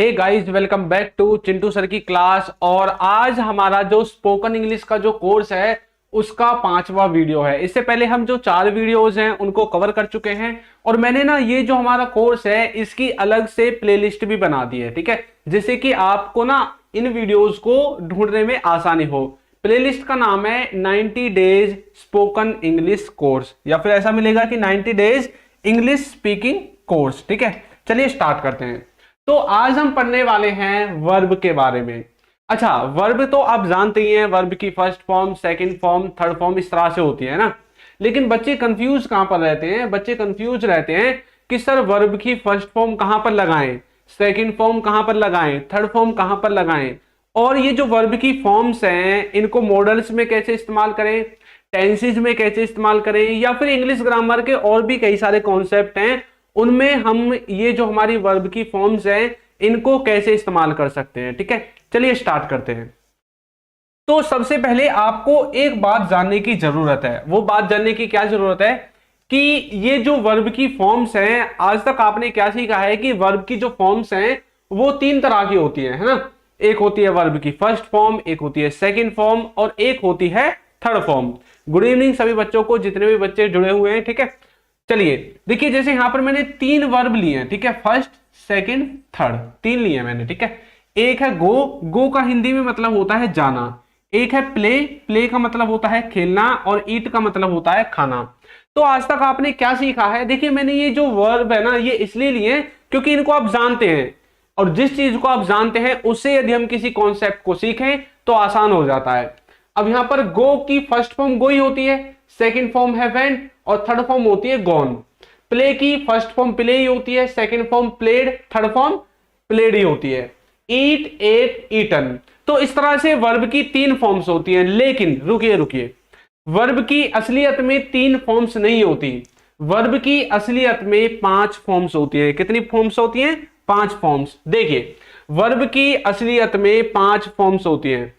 Hey guys, welcome back to Chintu sir की class. और आज हमारा जो स्पोकन इंग्लिश का जो कोर्स है उसका 5वां वीडियो है। इससे पहले हम जो 4 वीडियोस हैं उनको कवर कर चुके हैं और मैंने ना ये जो हमारा कोर्स है इसकी अलग से प्लेलिस्ट भी बना दी है, ठीक है, जिससे कि आपको ना इन वीडियोस को ढूंढने में आसानी हो। प्लेलिस्ट का नाम है 90 डेज स्पोकन इंग्लिश कोर्स, या फिर ऐसा मिलेगा कि 90 डेज इंग्लिश स्पीकिंग कोर्स। ठीक है, चलिए स्टार्ट करते हैं। तो आज हम पढ़ने वाले हैं वर्ब के बारे में। अच्छा, वर्ब तो आप जानते ही हैं, वर्ब की first form, second form, third form इस तरह से होती है ना। लेकिन बच्चे कंफ्यूज कहां पर रहते हैं? बच्चे कंफ्यूज रहते हैं कि सर वर्ब की फर्स्ट फॉर्म कहां पर लगाएं, सेकंड फॉर्म कहां पर लगाएं, थर्ड फॉर्म कहां पर लगाएं, और ये जो वर्ब की फॉर्म्स हैं इनको मॉडल्स में कैसे इस्तेमाल करें, टेंसेज में कैसे इस्तेमाल करें, या फिर इंग्लिश ग्रामर के और भी कई सारे कॉन्सेप्ट हैं उनमें हम ये जो हमारी वर्ब की फॉर्म्स हैं इनको कैसे इस्तेमाल कर सकते हैं। ठीक है, चलिए स्टार्ट करते हैं। तो सबसे पहले आपको एक बात जानने की जरूरत है। वो बात जानने की क्या जरूरत है कि ये जो वर्ब की फॉर्म्स हैं, आज तक आपने क्या सीखा है कि वर्ब की जो फॉर्म्स हैं वो 3 तरह की होती है ना। एक होती है वर्ब की फर्स्ट फॉर्म, एक होती है सेकंड फॉर्म और एक होती है थर्ड फॉर्म। गुड इवनिंग सभी बच्चों को, जितने भी बच्चे जुड़े हुए हैं। ठीक है, चलिए देखिए, जैसे यहां पर मैंने 3 वर्ब लिए हैं, ठीक है, फर्स्ट सेकंड थर्ड 3 लिए हैं मैंने। ठीक है, एक है गो, गो का हिंदी में मतलब होता है जाना। एक है प्ले, प्ले का मतलब होता है खेलना, और ईट का मतलब होता है खाना। तो आज तक आपने क्या सीखा है? देखिए, मैंने ये जो वर्ब है ना ये इसलिए लिए क्योंकि इनको आप जानते हैं, और जिस चीज को आप जानते हैं उससे यदि हम किसी कॉन्सेप्ट को सीखें तो आसान हो जाता है। अब यहां पर गो की फर्स्ट फॉर्म गो ही होती है, सेकंड फॉर्म है वेंट और थर्ड फॉर्म होती है गॉन। प्ले की फर्स्ट फॉर्म प्ले ही होती है, second form played, third form played ही होती है। ईट, एट, ईटन। तो इस तरह से वर्ब की 3 फॉर्म्स होती हैं। लेकिन रुकिए, वर्ब की असलियत में 3 फॉर्म्स नहीं होती। वर्ब की असलियत में 5 फॉर्म्स होती है। कितनी फॉर्म्स होती हैं? 5 फॉर्म्स। देखिए, वर्ब की असलियत में 5 फॉर्म्स होती हैं।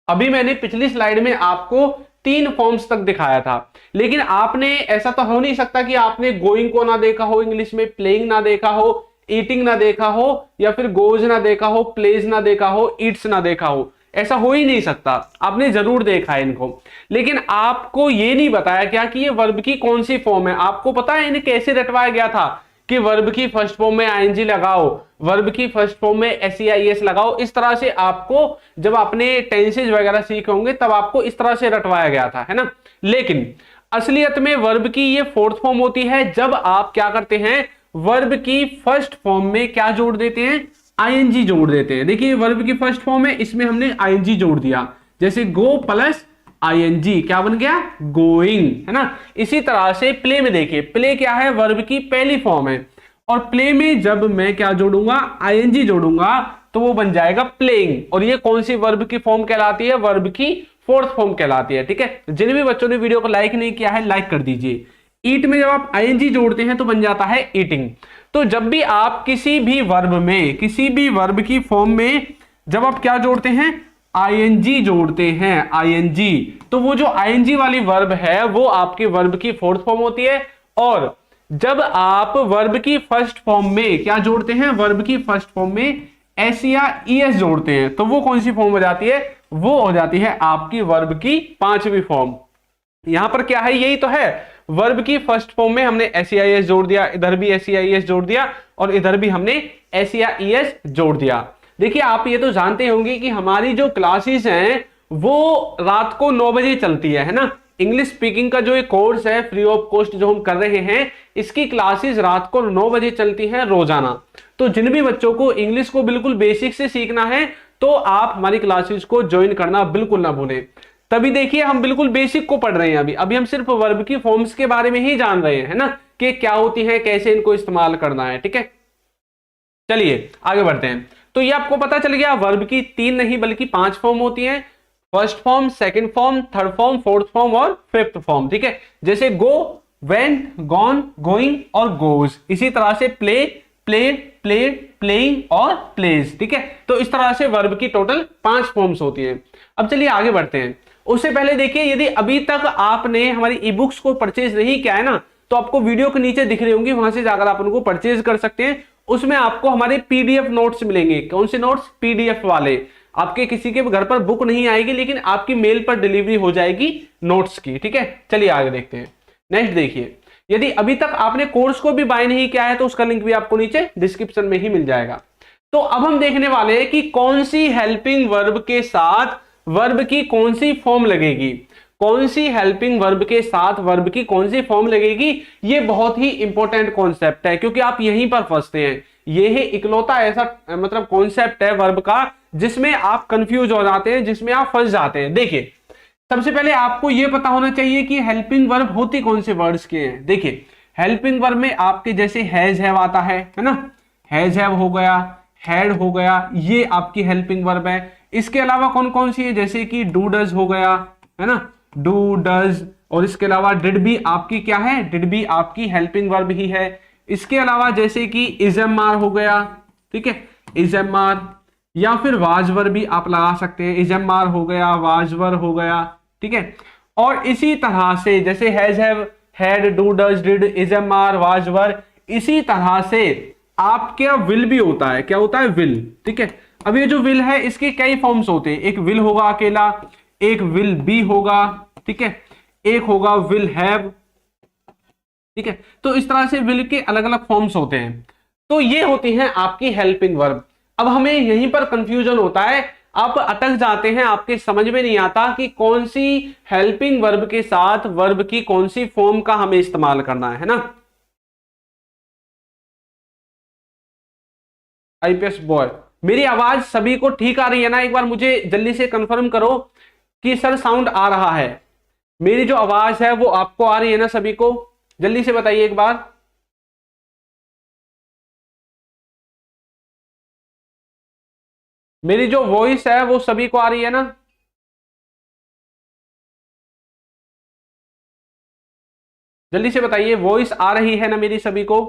अभी मैंने पिछली स्लाइड में आपको 3 फॉर्म्स तक दिखाया था, लेकिन आपने, ऐसा तो हो नहीं सकता कि आपने गोइंग को ना देखा हो इंग्लिश में, प्लेइंग ना देखा हो, ईटिंग ना देखा हो, या फिर गोज ना देखा हो, प्लेज ना देखा हो, ईट्स ना देखा हो। ऐसा हो ही नहीं सकता, आपने जरूर देखा है इनको। लेकिन आपको ये नहीं बताया क्या कि ये वर्ब की कौन सी फॉर्म है। आपको पता है इन्हें कैसे रटवाया गया था कि वर्ब की फर्स्ट फॉर्म में आईएनजी लगाओ, वर्ब की फर्स्ट फॉर्म में एसईआईएस लगाओ। इस तरह से आपको, जब आपने टेंसेज वगैरह सीखे होंगे तब आपको इस तरह से रटवाया गया था, है ना। लेकिन असलियत में वर्ब की ये 4th फॉर्म होती है जब आप क्या करते हैं, वर्ब की फर्स्ट फॉर्म में क्या जोड़ देते हैं? आईएनजी जोड़ देते हैं। देखिए, वर्ब की फर्स्ट फॉर्म है, इसमें हमने आईएनजी जोड़ दिया, जैसे गो प्लस आईएनजी क्या बन गया? गोइंग, है ना। इसी तरह से प्ले में देखिए, प्ले क्या है? वर्ब की पहली फॉर्म है, और प्ले में जब मैं क्या जोड़ूंगा? आईएनजी जोड़ूंगा, तो वो बन जाएगा प्लेइंग। और ये कौन सी वर्ब की फॉर्म कहलाती है? वर्ब की 4th फॉर्म कहलाती है। ठीक है, जिन भी बच्चों ने वीडियो को लाइक नहीं किया है लाइक कर दीजिए। ईट में जब आप आईएनजी जोड़ते हैं तो बन जाता है ईटिंग। तो जब भी आप किसी भी वर्ब में, किसी भी वर्ब की फॉर्म में जब आप क्या जोड़ते हैं? आईएनजी जोड़ते हैं, आईएनजी, तो वो जो आईएनजी वाली वर्ब है वो आपकी वर्ब की 4th फॉर्म होती है। और जब आप वर्ब की फर्स्ट फॉर्म में क्या जोड़ते हैं? वर्ब की फर्स्ट फॉर्म में एस या ईएस जोड़ते हैं, तो वो कौन सी फॉर्म हो जाती है? वो हो जाती है आपकी वर्ब की 5वीं फॉर्म। यहां पर क्या है? यही तो है, वर्ब की फर्स्ट फॉर्म में हमने एसईआईएस जोड़ दिया, इधर भी एसईआईएस जोड़ दिया, और इधर भी हमने एस या ईएस जोड़ दिया। देखिए, आप ये तो जानते होंगे कि हमारी जो क्लासेस हैं वो रात को 9 बजे चलती है ना। इंग्लिश स्पीकिंग का जो एक कोर्स है फ्री ऑफ कॉस्ट जो हम कर रहे हैं, इसकी क्लासेस रात को 9 बजे चलती हैं रोजाना। तो जिन भी बच्चों को इंग्लिश को बिल्कुल बेसिक से सीखना है तो आप हमारी क्लासेस को ज्वाइन करना बिल्कुल ना भूलें। तभी देखिए, हम बिल्कुल बेसिक को पढ़ रहे हैं। अभी हम सिर्फ वर्ब की फॉर्म्स के बारे में ही जान रहे हैं ना, कि क्या होती है, कैसे इनको इस्तेमाल करना है। ठीक है, चलिए आगे बढ़ते हैं। तो ये आपको पता चल गया, वर्ब की 3 नहीं बल्कि 5 फॉर्म होती हैं। First form, second form, third form, 4th form और 5th फॉर्म। ठीक है, जैसे गो, वेंट, गॉन, गोइंग और गोज। इसी तरह से प्ले, प्लेड, प्लेड, प्लेइंग और प्लेज। ठीक है, तो इस तरह से वर्ब की टोटल 5 फॉर्म्स होती हैं। अब चलिए आगे बढ़ते हैं। उससे पहले देखिए, यदि अभी तक आपने हमारी ई बुक्स को परचेज नहीं किया है ना, तो आपको वीडियो के नीचे दिख रही होंगी, वहां से जाकर आप उनको परचेज कर सकते हैं। उसमें आपको हमारे पीडीएफ नोट्स मिलेंगे। कौन से नोट्स? पीडीएफ वाले। आपके किसी के घर पर बुक नहीं आएगी, लेकिन आपकी मेल पर डिलीवरी हो जाएगी नोट्स की। ठीक है, चलिए आगे देखते हैं। नेक्स्ट देखिए, यदि अभी तक आपने कोर्स को भी बाय नहीं किया है तो उसका लिंक भी आपको नीचे डिस्क्रिप्शन में ही मिल जाएगा। तो अब हम देखने वाले हैं कि कौन सी हेल्पिंग वर्ब के साथ वर्ब की कौन सी फॉर्म लगेगी। कौन सी हेल्पिंग वर्ब के साथ वर्ब की कौन सी फॉर्म लगेगी, ये बहुत ही इंपॉर्टेंट कॉन्सेप्ट है, क्योंकि आप यहीं पर फंसते हैं। ये है इकलौता ऐसा मतलब कॉन्सेप्ट है वर्ब का जिसमें आप कंफ्यूज हो जाते हैं, जिसमें आप फंस जाते हैं। देखिए, सबसे पहले आपको यह पता होना चाहिए कि हेल्पिंग वर्ब होती कौन से वर्ड्स के हैं। देखिए, हेल्पिंग वर्ब में आपके जैसे हैज हैव आता है ना, हैज हैव हो गया, हैड हो गया, ये आपकी हेल्पिंग वर्ब है। इसके अलावा कौन कौन सी है, जैसे कि डू डज हो गया, है ना, डू डज, और इसके अलावा डिड भी आपकी क्या है, डिड भी आपकी हेल्पिंग वर्ब ही है। इसके अलावा जैसे कि इज एम आर हो गया, ठीक है, इज एम आर, या फिर वाजवर भी आप लगा सकते हैं, इज एम आर हो गया, वाजवर हो गया, ठीक है। और इसी तरह से जैसे has have, had, do does, did, is am are, was were, इसी तरह से आपके विल भी होता है। क्या होता है? विल, ठीक है। अब ये जो विल है इसके कई फॉर्म्स होते हैं। एक विल होगा अकेला, एक विल बी होगा, ठीक है, एक होगा विल हैव, ठीक है। तो इस तरह से विल के अलग अलग फॉर्म्स होते हैं। तो ये होती हैं आपकी हेल्पिंग वर्ब। अब हमें यहीं पर कंफ्यूजन होता है, आप अटक जाते हैं, आपके समझ में नहीं आता कि कौन सी हेल्पिंग वर्ब के साथ वर्ब की कौन सी फॉर्म का हमें इस्तेमाल करना है ना। आईपीएस बॉय, मेरी आवाज सभी को ठीक आ रही है ना? एक बार मुझे जल्दी से कंफर्म करो कि सर साउंड आ रहा है। मेरी जो आवाज है वो आपको आ रही है ना सभी को? जल्दी से बताइए एक बार। मेरी जो वॉइस है वो सभी को आ रही है ना? जल्दी से बताइए, वॉइस आ रही है ना मेरी सभी को?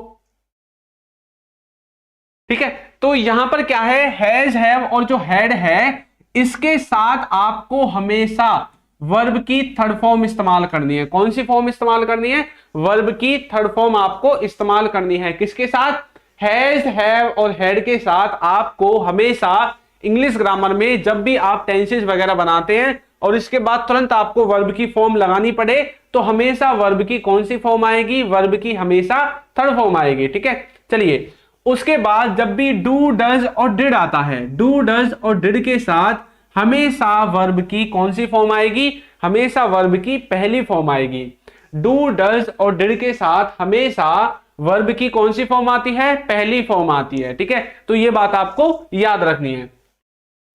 ठीक है, तो यहां पर क्या है, हैज हैव और जो हैड है इसके साथ आपको हमेशा वर्ब की थर्ड फॉर्म इस्तेमाल करनी है। कौन सी फॉर्म इस्तेमाल करनी है? वर्ब की थर्ड फॉर्म आपको इस्तेमाल करनी है। किसके साथ? हैज हैव और हैड के साथ आपको हमेशा इंग्लिश ग्रामर में जब भी आप टेंसेस वगैरह बनाते हैं और इसके बाद तुरंत आपको वर्ब की फॉर्म लगानी पड़े तो हमेशा वर्ब की कौन सी फॉर्म आएगी? वर्ब की हमेशा थर्ड फॉर्म आएगी। ठीक है, चलिए उसके बाद जब भी डू डज और डिड आता है, डू डज और डिड के साथ हमेशा वर्ब की कौन सी फॉर्म आएगी? हमेशा वर्ब की पहली फॉर्म आएगी। डू डज और डिड के साथ हमेशा वर्ब की कौन सी फॉर्म आती है? पहली फॉर्म आती है। ठीक है, तो ये बात आपको याद रखनी है।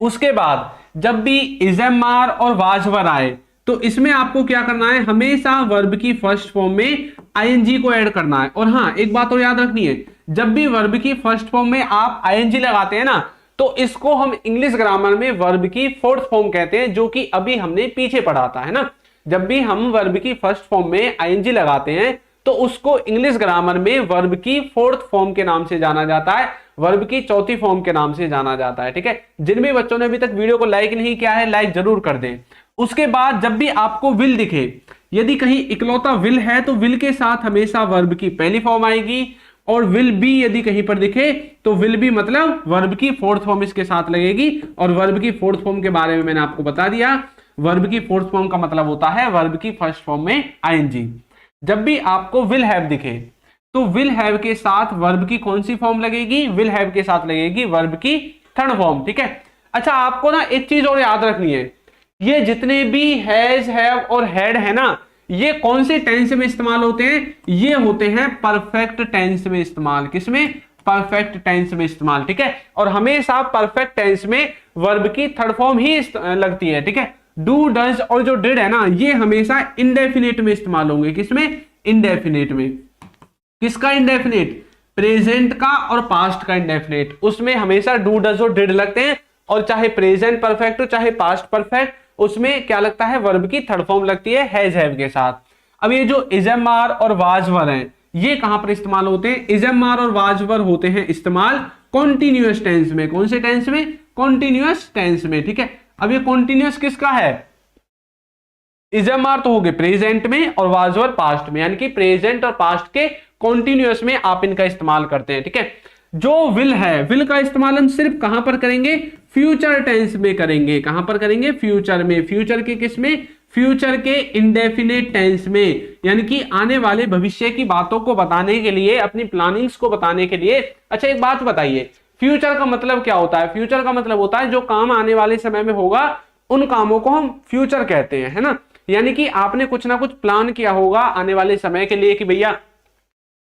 उसके बाद जब भी इज एम आर और वाजवर आए तो इसमें आपको क्या करना है? हमेशा वर्ब की फर्स्ट फॉर्म में आईएनजी को ऐड करना है। और हाँ, एक बात और याद रखनी है, जब भी वर्ब की फर्स्ट फॉर्म में आप आईएनजी लगाते हैं ना तो इसको हम इंग्लिश ग्रामर में वर्ब की फोर्थ फॉर्म कहते हैं, जो कि अभी हमने पीछे पढ़ा था, है ना। जब भी हम वर्ब की फर्स्ट फॉर्म में आईएनजी लगाते हैं तो उसको इंग्लिश ग्रामर में वर्ब की फोर्थ फॉर्म के नाम से जाना जाता है, वर्ब की चौथी फॉर्म के नाम से जाना जाता है। ठीक है, जिन भी बच्चों ने अभी तक वीडियो को लाइक नहीं किया है, लाइक जरूर कर दें। उसके बाद जब भी आपको विल दिखे, यदि कहीं इकलौता विल है तो विल के साथ हमेशा वर्ब की पहली फॉर्म आएगी, और विल बी यदि कहीं पर दिखे तो विल बी मतलब वर्ब की फोर्थ फॉर्म इसके साथ लगेगी। और वर्ब की फोर्थ फॉर्म के बारे में मैंने आपको बता दिया, वर्ब की फोर्थ फॉर्म का मतलब होता है वर्ब की फर्स्ट फॉर्म में आईएनजी। जब भी आपको विल हैव दिखे तो विल हैव के साथ वर्ब की कौन सी फॉर्म लगेगी? विल हैव के साथ लगेगी वर्ब की थर्ड फॉर्म। ठीक है, अच्छा आपको ना एक चीज और याद रखनी है, ये जितने भी हैज हैव और हैड है ना, ये कौन से टेंस में इस्तेमाल होते हैं? ये होते हैं परफेक्ट टेंस में इस्तेमाल। किसमें? परफेक्ट टेंस में इस्तेमाल। ठीक है, और हमेशा परफेक्ट टेंस में वर्ब की थर्ड फॉर्म ही लगती है। ठीक है, डू डज और जो डिड है ना, ये हमेशा इंडेफिनिट में इस्तेमाल होंगे। किसमें? इंडेफिनिट में। किसका इंडेफिनिट? प्रेजेंट का और पास्ट का इंडेफिनिट। उसमें हमेशा डू डज और डिड लगते हैं, और चाहे प्रेजेंट परफेक्ट हो चाहे पास्ट परफेक्ट, उसमें क्या लगता है? वर्ब की थर्ड फॉर्म लगती है हैज हैव के साथ। अब ये जो इज एम आर और वाजवर हैं, ये कहां पर इस्तेमाल होते हैं? इज एम आर और वाजवर होते हैं इस्तेमाल कॉन्टिन्यूअस टेंस में। कौन से टेंस में? कॉन्टिन्यूअस टेंस में। ठीक है, अब ये कॉन्टिन्यूअस किसका है? इज एम आर तो हो गए प्रेजेंट में और वाजवर पास्ट में, यानी कि प्रेजेंट और पास्ट के कॉन्टिन्यूअस में आप इनका इस्तेमाल करते हैं। ठीक है, जो विल है, विल का इस्तेमाल हम सिर्फ कहां पर करेंगे, फ्यूचर टेंस में करेंगे। कहां पर करेंगे, फ्यूचर में। फ्यूचर के किस में, फ्यूचर के इंडेफिनिट टेंस में, यानी कि आने वाले भविष्य की बातों को बताने के लिए, अपनी प्लानिंग्स को बताने के लिए। अच्छा एक बात बताइए, फ्यूचर का मतलब क्या होता है? फ्यूचर का मतलब होता है जो काम आने वाले समय में होगा उन कामों को हम फ्यूचर कहते हैं, है ना। यानी कि आपने कुछ ना कुछ प्लान किया होगा आने वाले समय के लिए कि भैया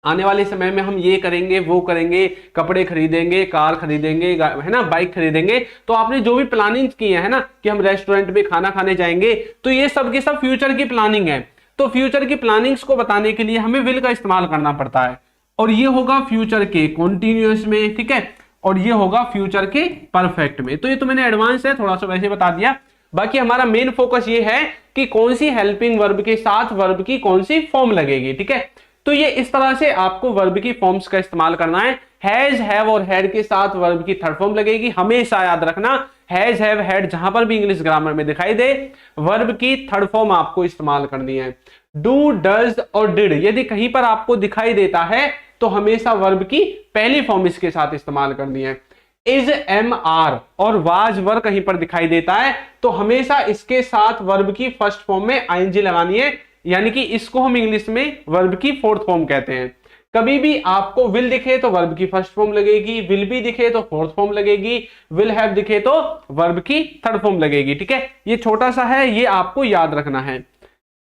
आने वाले समय में हम ये करेंगे वो करेंगे, कपड़े खरीदेंगे, कार खरीदेंगे, है ना, बाइक खरीदेंगे। तो आपने जो भी प्लानिंग की है ना, कि हम रेस्टोरेंट में खाना खाने जाएंगे, तो ये सब के सब फ्यूचर की प्लानिंग है। तो फ्यूचर की प्लानिंग्स को बताने के लिए हमें विल का इस्तेमाल करना पड़ता है, और ये होगा फ्यूचर के कॉन्टिन्यूअस में, ठीक है, और ये होगा फ्यूचर के परफेक्ट में। तो ये तो मैंने एडवांस है, थोड़ा सा वैसे बता दिया। बाकी हमारा मेन फोकस ये है कि कौन सी हेल्पिंग वर्ब के साथ वर्ब की कौन सी फॉर्म लगेगी, ठीक है। तो ये इस तरह से आपको वर्ब की फॉर्म्स का इस्तेमाल करना है। हैज, हैव और हैड के साथ वर्ब की थर्ड फॉर्म लगेगी। हमेशा याद रखना, हैज, हैव, हैड जहां पर भी इंग्लिश ग्रामर में दिखाई दे, वर्ब की थर्ड फॉर्म आपको इस्तेमाल करनी है। डू, डज और डिड यदि कहीं पर आपको दिखाई देता है तो हमेशा वर्ब की पहली फॉर्म इसके साथ इस्तेमाल करनी है। इज, एम, आर और वाज वर कहीं पर दिखाई देता है तो हमेशा इसके साथ वर्ब की फर्स्ट फॉर्म में आईएनजी लगानी है, यानी कि इसको हम इंग्लिश में वर्ब की फोर्थ फॉर्म कहते हैं। कभी भी आपको विल दिखे तो वर्ब की फर्स्ट फॉर्म लगेगी, विल बी दिखे तो फोर्थ फॉर्म लगेगी, विल हैव दिखे तो वर्ब की थर्ड फॉर्म लगेगी, ठीक है। ये छोटा सा है, ये आपको याद रखना है।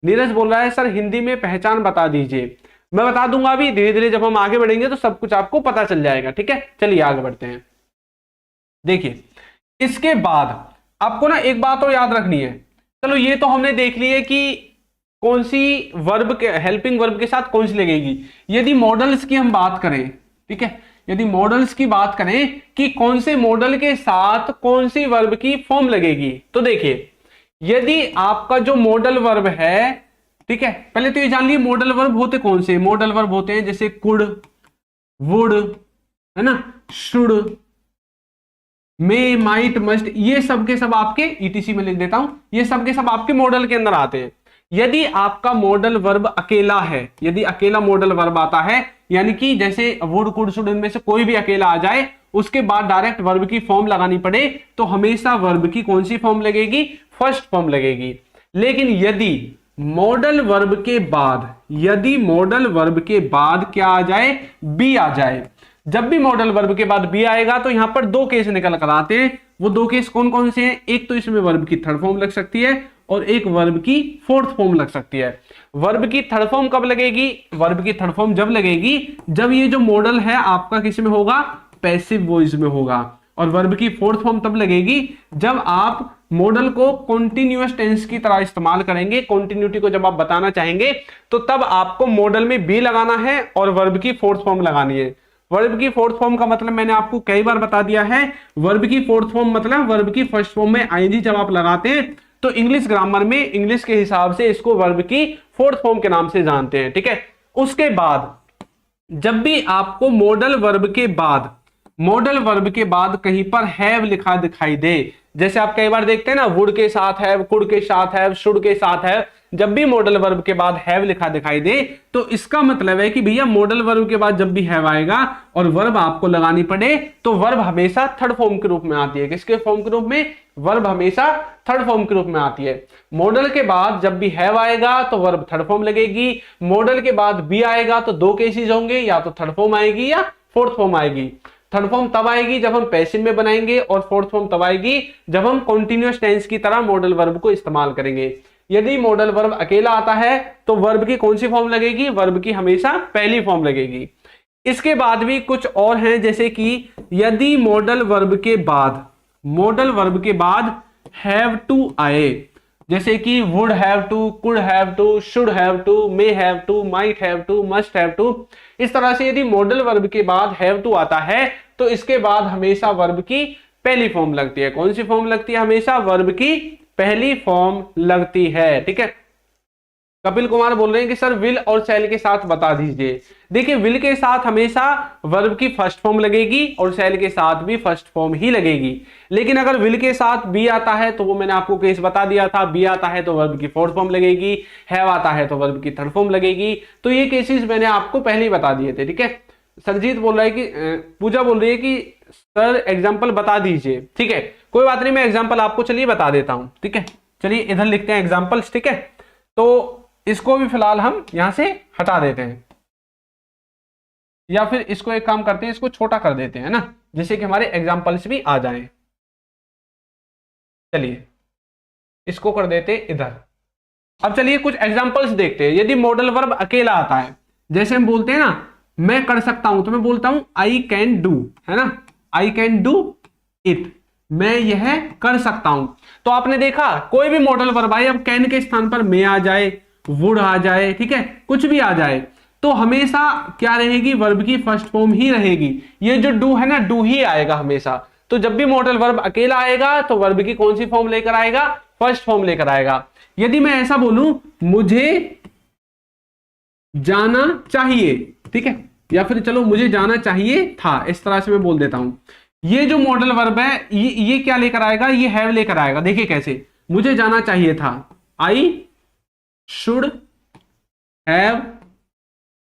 नीरज बोल रहा है सर हिंदी में पहचान बता दीजिए। मैं बता दूंगा अभी, धीरे धीरे जब हम आगे बढ़ेंगे तो सब कुछ आपको पता चल जाएगा, ठीक है। चलिए आगे बढ़ते हैं। देखिए इसके बाद आपको ना एक बात और याद रखनी है। चलो ये तो हमने देख लिया कि कौन सी वर्ब के, हेल्पिंग वर्ब के साथ कौन सी लगेगी। यदि मॉडल्स की हम बात करें, ठीक है, यदि मॉडल्स की बात करें कि कौन से मॉडल के साथ कौन सी वर्ब की फॉर्म लगेगी, तो देखिए यदि आपका जो मॉडल वर्ब है, ठीक है, पहले तो ये जान लिए मॉडल वर्ब होते कौन से। मॉडल वर्ब होते हैं जैसे कुड, वुड, है ना, शुड, मे, माइट, मस्ट, ये सब के सब आपके ईटीसी में लिख देता हूं, ये सब के सब आपके मॉडल के अंदर आते हैं। यदि आपका मॉडल वर्ब अकेला है, यदि अकेला मॉडल वर्ब आता है, यानी कि जैसे वुड, कुड, शुड इनमें से कोई भी अकेला आ जाए, उसके बाद डायरेक्ट वर्ब की फॉर्म लगानी पड़े, तो हमेशा वर्ब की कौन सी फॉर्म लगेगी, फर्स्ट फॉर्म लगेगी। लेकिन यदि मॉडल वर्ब के बाद, यदि मॉडल वर्ब के बाद क्या आ जाए, बी आ जाए, जब भी मॉडल वर्ब के बाद बी आएगा तो यहां पर दो केस निकल कर आते हैं। वो दो केस कौन कौन से हैं, एक तो इसमें वर्ब की थर्ड फॉर्म लग सकती है और एक वर्ब की फोर्थ फॉर्म लग सकती है। वर्ब की थर्ड फॉर्म कब लगेगी, वर्ब की थर्ड फॉर्म जब लगेगी जब ये जो मॉडल है आपका किस में होगा, पैसिव वॉइस में होगा। और वर्ब की फोर्थ फॉर्म तब लगेगी जब आप मॉडल को कॉन्टिन्यूअस टेंस की तरह इस्तेमाल करेंगे। कॉन्टिन्यूटी को जब आप बताना चाहेंगे तो तब आपको मॉडल में बी लगाना है और वर्ब की फोर्थ फॉर्म लगानी है। वर्ब की फोर्थ फॉर्म का मतलब मैंने आपको कई बार बता दिया है। वर्ब की फोर्थ फॉर्म मतलब वर्ब की फर्स्ट फॉर्म में आईएनजी जब आप लगाते हैं तो इंग्लिश ग्रामर में, इंग्लिश के हिसाब से इसको वर्ब की फोर्थ फॉर्म के नाम से जानते हैं, ठीक है। उसके बाद जब भी आपको मॉडल वर्ब के बाद, मॉडल वर्ब के बाद कहीं पर हैव लिखा दिखाई दे, जैसे आप कई बार देखते हैं ना, वुड के साथ हैव, कुड के साथ हैव, शुड के साथ हैव, जब भी मॉडल वर्ब के बाद हैव लिखा दिखाई दे तो इसका मतलब है कि भैया मॉडल वर्ब के बाद जब भी हैव आएगा और वर्ब आपको लगानी पड़े तो वर्ब हमेशा थर्ड फॉर्म के रूप में आती है। किसके फॉर्म के रूप में, वर्ब हमेशा थर्ड फॉर्म के रूप में आती है। मॉडल के बाद जब भी हैव आएगा तो वर्ब थर्ड फॉर्म लगेगी, मॉडल के बाद बी आएगा तो दो केसेस होंगे, या तो थर्ड फॉर्म आएगी या फोर्थ फॉर्म आएगी। थर्ड फॉर्म तब आएगी जब हम पैसिव में बनाएंगे और फोर्थ फॉर्म तब आएगी जब हम कॉन्टिन्यूअस टेंस की तरह मॉडल वर्ब को इस्तेमाल करेंगे। यदि मॉडल वर्ब अकेला आता है तो वर्ब की कौन सी फॉर्म लगेगी, वर्ब की हमेशा पहली फॉर्म लगेगी। इसके बाद भी कुछ और हैं, जैसे कि यदि मॉडल वर्ब के बाद, मॉडल वर्ब के बाद हैव टू आए, जैसे कि would have to, could have to, should have to, may have to, might have to, must have to, इस तरह से यदि मॉडल वर्ब के बाद हैव टू आता है तो इसके बाद हमेशा वर्ब की पहली फॉर्म लगती है। कौन सी फॉर्म लगती है, हमेशा वर्ब की पहली फॉर्म लगती है, ठीक है। कपिल कुमार बोल रहे हैं कि सर विल और शैल के साथ बता दीजिए। देखिए विल के साथ हमेशा वर्ब की फर्स्ट फॉर्म लगेगी और शैल के साथ भी फर्स्ट फॉर्म ही लगेगी। लेकिन अगर विल के साथ बी आता है तो वो मैंने आपको केस बता दिया था, बी आता है तो वर्ब की फोर्थ फॉर्म लगेगी, हैव आता है तो वर्ब की थर्ड फॉर्म लगेगी। तो ये केसेस मैंने आपको पहले ही बता दिए थे, ठीक है। सरजीत बोल रहा है कि पूजा बोल रही है कि सर एग्जाम्पल बता दीजिए। ठीक है, कोई बात नहीं, मैं एग्जाम्पल आपको चलिए बता देता हूं। ठीक है, चलिए इधर लिखते हैं एग्जाम्पल्स। ठीक है, तो इसको भी फिलहाल हम यहां से हटा देते हैं, या फिर इसको एक काम करते हैं, इसको छोटा कर देते हैं ना, जिससे कि हमारे एग्जाम्पल्स भी आ जाएं। चलिए इसको कर देते इधर। अब चलिए कुछ एग्जाम्पल्स देखते हैं। यदि मॉडल वर्ब अकेला आता है, जैसे हम बोलते हैं ना मैं कर सकता हूं, तो मैं बोलता हूं आई कैन डू, है ना, आई कैन डू इट, मैं यह कर सकता हूं। तो आपने देखा कोई भी मॉडल वर्ब आए, अब कैन के स्थान पर मे आ जाए, वुड आ जाए, ठीक है, कुछ भी आ जाए, तो हमेशा क्या रहेगी, वर्ब की फर्स्ट फॉर्म ही रहेगी। ये जो डू है ना, डू ही आएगा हमेशा। तो जब भी मॉडल वर्ब अकेला आएगा तो वर्ब की कौन सी फॉर्म लेकर आएगा, फर्स्ट फॉर्म लेकर आएगा। यदि मैं ऐसा बोलूं मुझे जाना चाहिए, ठीक है, या फिर चलो मुझे जाना चाहिए था, इस तरह से मैं बोल देता हूं, ये जो मॉडल वर्ब है ये क्या लेकर आएगा, ये हैव लेकर आएगा। देखिए कैसे, मुझे जाना चाहिए था, आई शुड हैव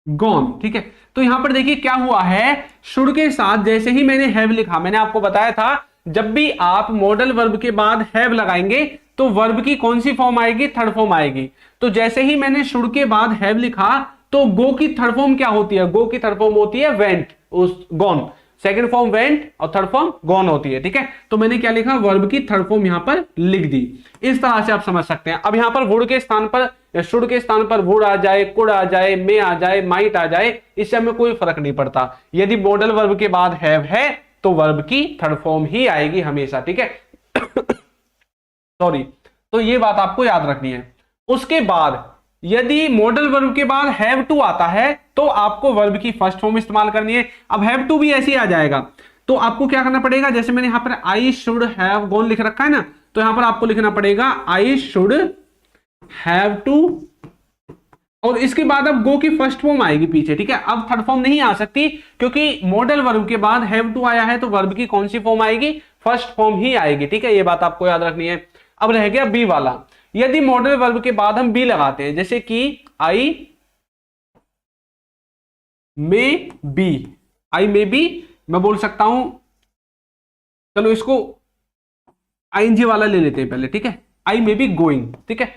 गॉन। ठीक है, तो यहां पर देखिए क्या हुआ है, शुड के साथ जैसे ही मैंने हैव लिखा, मैंने आपको बताया था जब भी आप मॉडल वर्ब के बाद हैव लगाएंगे तो वर्ब की कौन सी फॉर्म आएगी, थर्ड फॉर्म आएगी। तो जैसे ही मैंने शुड के बाद हैव लिखा तो गो की थर्ड फॉर्म क्या होती है, गो की थर्ड फॉर्म होती है वेंट, उस गॉन, सेकंड फॉर्म वेंट और थर्ड फॉर्म गॉन होती है। ठीक है, तो मैंने क्या लिखा, वर्ब की थर्ड फॉर्म यहां पर लिख दी। इस तरह से आप समझ सकते हैं। अब यहां पर वुड के स्थान पर, शुड के स्थान पर वुड आ जाए, कुड आ जाए, मे आ जाए, माइट आ जाए, इससे हमें कोई फर्क नहीं पड़ता। यदि मॉडल वर्ब के बाद हैव है तो वर्ब की थर्ड फॉर्म ही आएगी हमेशा। ठीक है, सॉरी, तो ये बात आपको याद रखनी है। उसके बाद यदि मॉडल वर्ब के बाद हैव टू आता है तो आपको वर्ब की फर्स्ट फॉर्म इस्तेमाल करनी है। अब हैव टू भी ऐसे ही आ जाएगा, तो आपको क्या करना पड़ेगा, जैसे मैंने यहां पर आई शुड हैव गॉन लिख रखा है ना, तो यहां पर आपको लिखना पड़ेगा आई शुड हैव टू, और इसके बाद अब गो की फर्स्ट फॉर्म आएगी पीछे। ठीक है, अब थर्ड फॉर्म नहीं आ सकती क्योंकि मॉडल वर्ब के बाद हैव टू आया है, तो वर्ब की कौन सी फॉर्म आएगी, फर्स्ट फॉर्म ही आएगी। ठीक है, ये बात आपको याद रखनी है। अब रह गया बी वाला। यदि मॉडल वर्ब के बाद हम बी लगाते हैं, जैसे कि आई may be, I may be, मैं बोल सकता हूं, चलो इसको आईएनजी वाला ले लेते हैं पहले। ठीक है, आई मे बी गोइंग। ठीक है,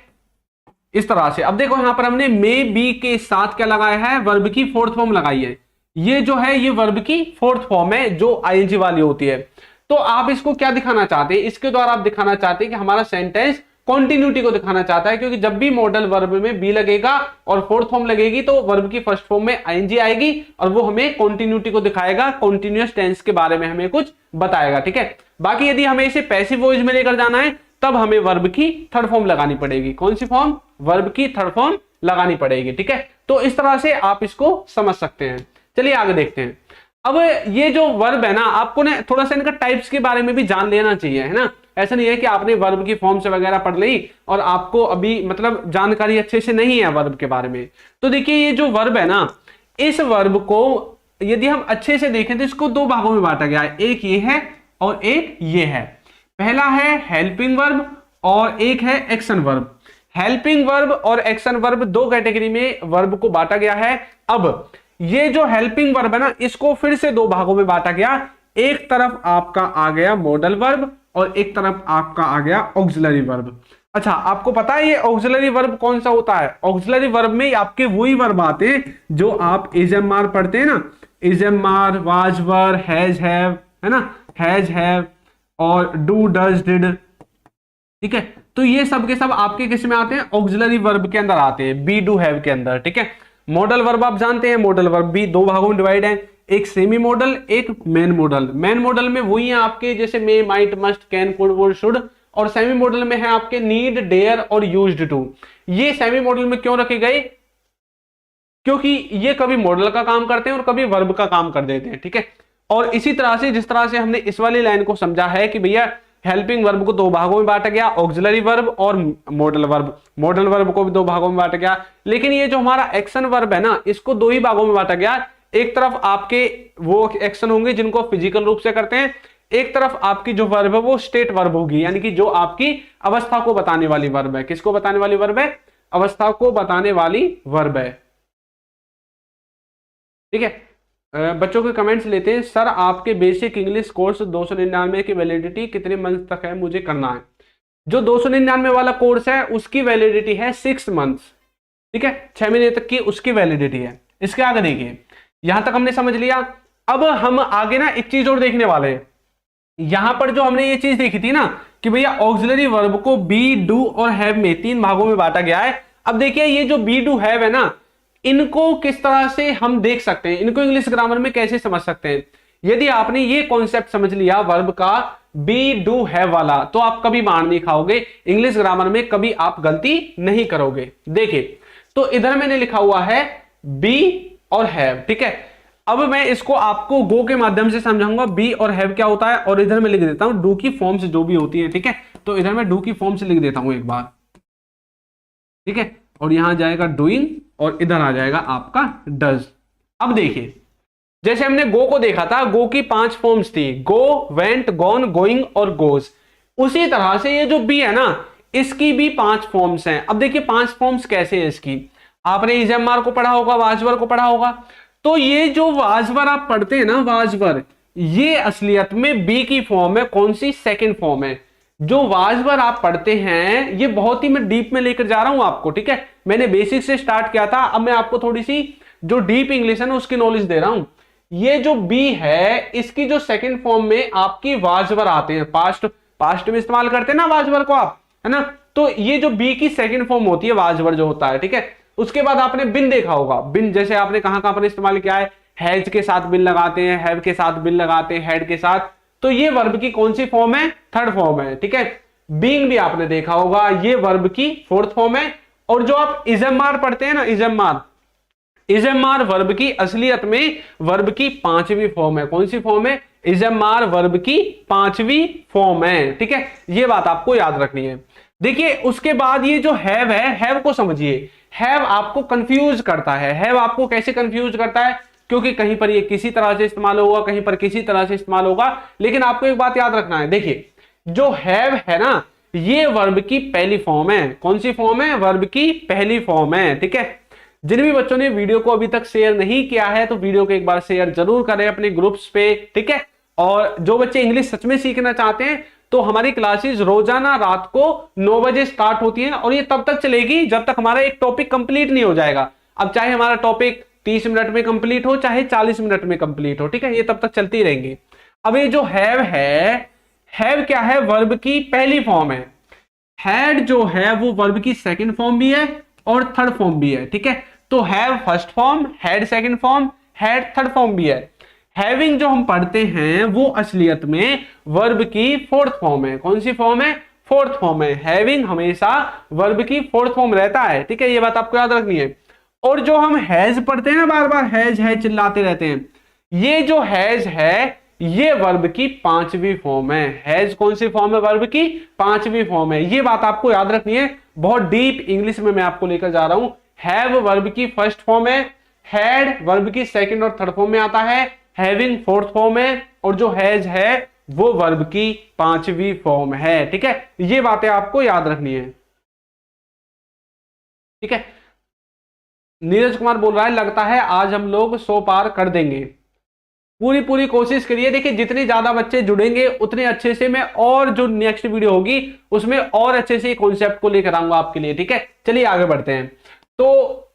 इस तरह से। अब देखो यहां पर हमने मे बी के साथ क्या लगाया है, वर्ब की फोर्थ फॉर्म लगाई है। ये जो है ये वर्ब की फोर्थ फॉर्म है जो आईएनजी वाली होती है। तो आप इसको क्या दिखाना चाहते हैं, इसके द्वारा आप दिखाना चाहते हैं कि हमारा सेंटेंस कॉन्टिन्यूटी को दिखाना चाहता है, क्योंकि जब भी मॉडल वर्ब में बी लगेगा और फोर्थ फॉर्म लगेगी तो वर्ब की फर्स्ट फॉर्म में आईएनजी आएगी और वो हमें कॉन्टिन्यूटी को दिखाएगा, कॉन्टिन्यूअस टेंस के बारे में हमें कुछ बताएगा। ठीक है, बाकी यदि हमें इसे पैसिव वॉइस में लेकर जाना है तब हमें वर्ब की थर्ड फॉर्म लगानी पड़ेगी। कौन सी फॉर्म, वर्ब की थर्ड फॉर्म लगानी पड़ेगी। ठीक है, तो इस तरह से आप इसको समझ सकते हैं। चलिए आगे देखते हैं। अब ये जो वर्ब है ना, आपको ना थोड़ा सा इनका टाइप्स के बारे में भी जान लेना चाहिए, है ना। ऐसा नहीं है कि आपने वर्ब की फॉर्म्स वगैरह पढ़ ली और आपको अभी मतलब जानकारी अच्छे से नहीं है वर्ब के बारे में। तो देखिए ये जो वर्ब है ना, इस वर्ब को यदि हम अच्छे से देखें तो इसको दो भागों में बांटा गया है, एक ये है और एक ये है। पहला है हेल्पिंग वर्ब और एक है एक्शन वर्ब। हेल्पिंग वर्ब और एक्शन वर्ब दो कैटेगरी में वर्ब को बांटा गया है। अब ये जो हेल्पिंग वर्ब है ना, इसको फिर से दो भागों में बांटा गया। एक तरफ आपका आ गया मॉडल वर्ब और एक तरफ आपका आ गया ऑक्सिलरी वर्ब। अच्छा, आपको पता है ये ऑक्सिलरी वर्ब कौन सा होता है? ऑक्सिलरी वर्ब में आपके वही वर्ब आते हैं जो आप इज एम आर पढ़ते हैं ना, is am are, was were, has have, है ना, हैज हैव और डू डज डिड। ठीक है, तो ये सब के सब आपके किस में आते हैं? ऑक्सिलरी वर्ब के अंदर आते हैं, बी डू हैव के अंदर। ठीक है, मॉडल वर्ब आप जानते हैं, मॉडल वर्ब भी दो भागों में डिवाइड है, एक सेमी मॉडल, एक मेन मॉडल। मेन मॉडल में वही है आपके जैसे may, might, must, can, could, would, should, और सेमी मॉडल में है आपके नीड, डेयर और यूज्ड टू। ये सेमी मॉडल में क्यों रखे गए? क्योंकि ये कभी मॉडल का काम करते हैं और कभी वर्ब का काम कर देते हैं। ठीक है, और इसी तरह से जिस तरह से हमने इस वाली लाइन को समझा है कि भैया हेल्पिंग वर्ब को दो भागों में बांटा गया, ऑक्सिलरी वर्ब और मॉडल वर्ब। मॉडल वर्ब को भी दो भागों में बांटा गया, लेकिन ये जो हमारा एक्शन वर्ब है ना, इसको दो ही भागों में बांटा गया। एक तरफ आपके वो एक्शन होंगे जिनको फिजिकल रूप से करते हैं, एक तरफ आपकी जो वर्ब है वो स्टेट वर्ब होगी, यानी कि जो आपकी अवस्था को बताने वाली वर्ब है। किसको बताने वाली वर्ब है? अवस्था को बताने वाली वर्ब है। ठीक है, बच्चों के कमेंट्स लेते हैं। सर आपके बेसिक इंग्लिश कोर्स 299 की वैलिडिटी कितने मंथ तक है, मुझे करना है। जो 299 वाला कोर्स है उसकी वैलिडिटी है 6 मंथ्स, ठीक है, 6 महीने तक की उसकी वैलिडिटी है। इसके आगे देखिए, यहां तक हमने समझ लिया। अब हम आगे ना एक चीज और देखने वाले हैं। यहां पर जो हमने ये चीज देखी थी ना कि भैया ऑक्सिलरी वर्ब को बी, डू और हैव में 3 भागों में बांटा गया है। अब देखिए ये जो बी, डू, हैव है ना, इनको किस तरह से हम देख सकते हैं, इनको इंग्लिश ग्रामर में कैसे समझ सकते हैं। यदि आपने ये कॉन्सेप्ट समझ लिया वर्ब का बी, डू, हैव वाला, तो आप कभी मार नहीं खाओगे, इंग्लिश ग्रामर में कभी आप गलती नहीं करोगे। देखिए तो इधर मैंने लिखा हुआ है बी और हैव, ठीक है। अब मैं इसको आपको गो के माध्यम से समझाऊंगा बी और हैव क्या होता है, और इधर मैं लिख देता हूं डू की फॉर्म्स जो भी होती है, ठीक है। तो इधर मैं डू की फॉर्म्स लिख देता हूं एक बार, ठीक है, और यहां जाएगा डूइंग और इधर आ जाएगा आपका डज। अब देखिए जैसे हमने गो को देखा था, गो की 5 फॉर्म्स थी, गो, वेंट, गॉन, गोइंग और गोज। उसी तरह से ये जो बी है ना, इसकी भी 5 फॉर्म्स हैं। अब देखिए 5 फॉर्म्स कैसे है इसकी, आपने इजएमआर को पढ़ा होगा, वाजवर को पढ़ा होगा। तो ये जो वाजवर आप पढ़ते हैं ना, वाजवर, ये असलियत में बी की फॉर्म है। कौन सी? सेकंड फॉर्म है। जो वाजवर आप पढ़ते हैं ये बहुत ही मैं डीप में लेकर जा रहा हूं आपको, ठीक है। मैंने बेसिक से स्टार्ट किया था, अब मैं आपको थोड़ी सी जो डीप इंग्लिश है ना उसकी नॉलेज दे रहा हूं। ये जो बी है इसकी जो सेकंड फॉर्म में आपकी वाजवर आते हैं, पास्ट में इस्तेमाल करते हैं ना वाजवर को आप, है ना। तो ये जो बी की सेकंड फॉर्म होती है वाजवर जो होता है, ठीक है। उसके बाद आपने बिन देखा होगा, बिन जैसे आपने कहां पर इस्तेमाल किया है, हैज के साथ बिन लगाते हैं, हैव के साथ बिन लगाते हैं, हैड के साथ। तो ये वर्ब की कौन सी फॉर्म है? थर्ड फॉर्म है, ठीक है। बीइंग भी आपने देखा होगा, ये वर्ब की फोर्थ फॉर्म है। और जो आप इजएमआर पढ़ते हैं ना, इजएमआर वर्ब की असलियत में वर्ब की 5वीं फॉर्म है। कौन सी फॉर्म है? इजएमआर वर्ब की 5वीं फॉर्म है, ठीक है। ये बात आपको याद रखनी है। देखिए उसके बाद ये जो हैव है, हैव को समझिए। हैव आपको कंफ्यूज करता है। हैव आपको कैसे कंफ्यूज करता है? क्योंकि कहीं पर ये किसी तरह से इस्तेमाल होगा, कहीं पर किसी तरह से इस्तेमाल होगा। लेकिन आपको एक बात याद रखना है, देखिए जो हैव है ना, ये वर्ब की पहली फॉर्म है। कौन सी फॉर्म है? वर्ब की पहली फॉर्म है, ठीक है। जिन भी बच्चों ने वीडियो को अभी तक शेयर नहीं किया है तो वीडियो को एक बार शेयर जरूर करें अपने ग्रुप्स पे, ठीक है। और जो बच्चे इंग्लिश सच में सीखना चाहते हैं तो हमारी क्लासेस रोजाना रात को 9 बजे स्टार्ट होती हैं और ये तब तक चलेगी जब तक हमारा एक टॉपिक कंप्लीट नहीं हो जाएगा। अब चाहे हमारा टॉपिक 30 मिनट में कंप्लीट हो, चाहे 40 मिनट में कंप्लीट हो, ठीक है, ये तब तक चलती रहेंगी। अब ये जो हैव है, हैव क्या है? वर्ब की पहली फॉर्म है। हैड जो है वो वर्ब की सेकंड फॉर्म भी है और थर्ड फॉर्म भी है, ठीक है। तो have first form, had second form, had third form भी है। हैविंग जो हम पढ़ते हैं वो असलियत में वर्ब की फोर्थ फॉर्म है। कौन सी फॉर्म है? फोर्थ फॉर्म है। हैविंग हमेशा वर्ब की फोर्थ फॉर्म रहता है, ठीक है, ये बात आपको याद रखनी है। और जो हम हैज पढ़ते हैं ना, बार बार हैज है चिल्लाते रहते हैं, ये जो हैज है ये वर्ब की 5वीं फॉर्म है। हैज कौन सी फॉर्म है? वर्ब की 5वीं फॉर्म है। ये बात आपको याद रखनी है, बहुत डीप इंग्लिश में मैं आपको लेकर जा रहा हूं। हैव वर्ब की फर्स्ट फॉर्म है, हैड वर्ब की सेकंड और थर्ड फॉर्म में आता है, हैविंग फोर्थ फॉर्म है, और जो हैज है वो वर्ब की 5वीं फॉर्म है, ठीक है। ये बातें आपको याद रखनी है, ठीक है। नीरज कुमार बोल रहा है लगता है आज हम लोग 100 पार कर देंगे। पूरी कोशिश करिए। देखिए जितने ज्यादा बच्चे जुड़ेंगे उतने अच्छे से मैं और जो नेक्स्ट वीडियो होगी उसमें और अच्छे से कॉन्सेप्ट को लेकर आऊंगा आपके लिए, ठीक है। चलिए आगे बढ़ते हैं। तो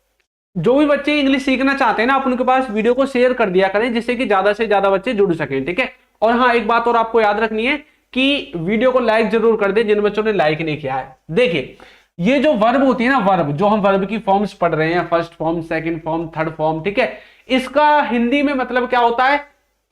जो भी बच्चे इंग्लिश सीखना चाहते हैं ना, आप उनके पास वीडियो को शेयर कर दिया करें जिससे कि ज्यादा से ज्यादा बच्चे जुड़ सकें, ठीक है। और हाँ, एक बात और आपको याद रखनी है कि वीडियो को लाइक जरूर कर दे जिन बच्चों ने लाइक नहीं किया है। देखिए ये जो वर्ब होती है ना, वर्ब जो हम वर्ब की फॉर्म्स पढ़ रहे हैं, first form, second form, third form, ठीक है, इसका हिंदी में मतलब क्या होता है?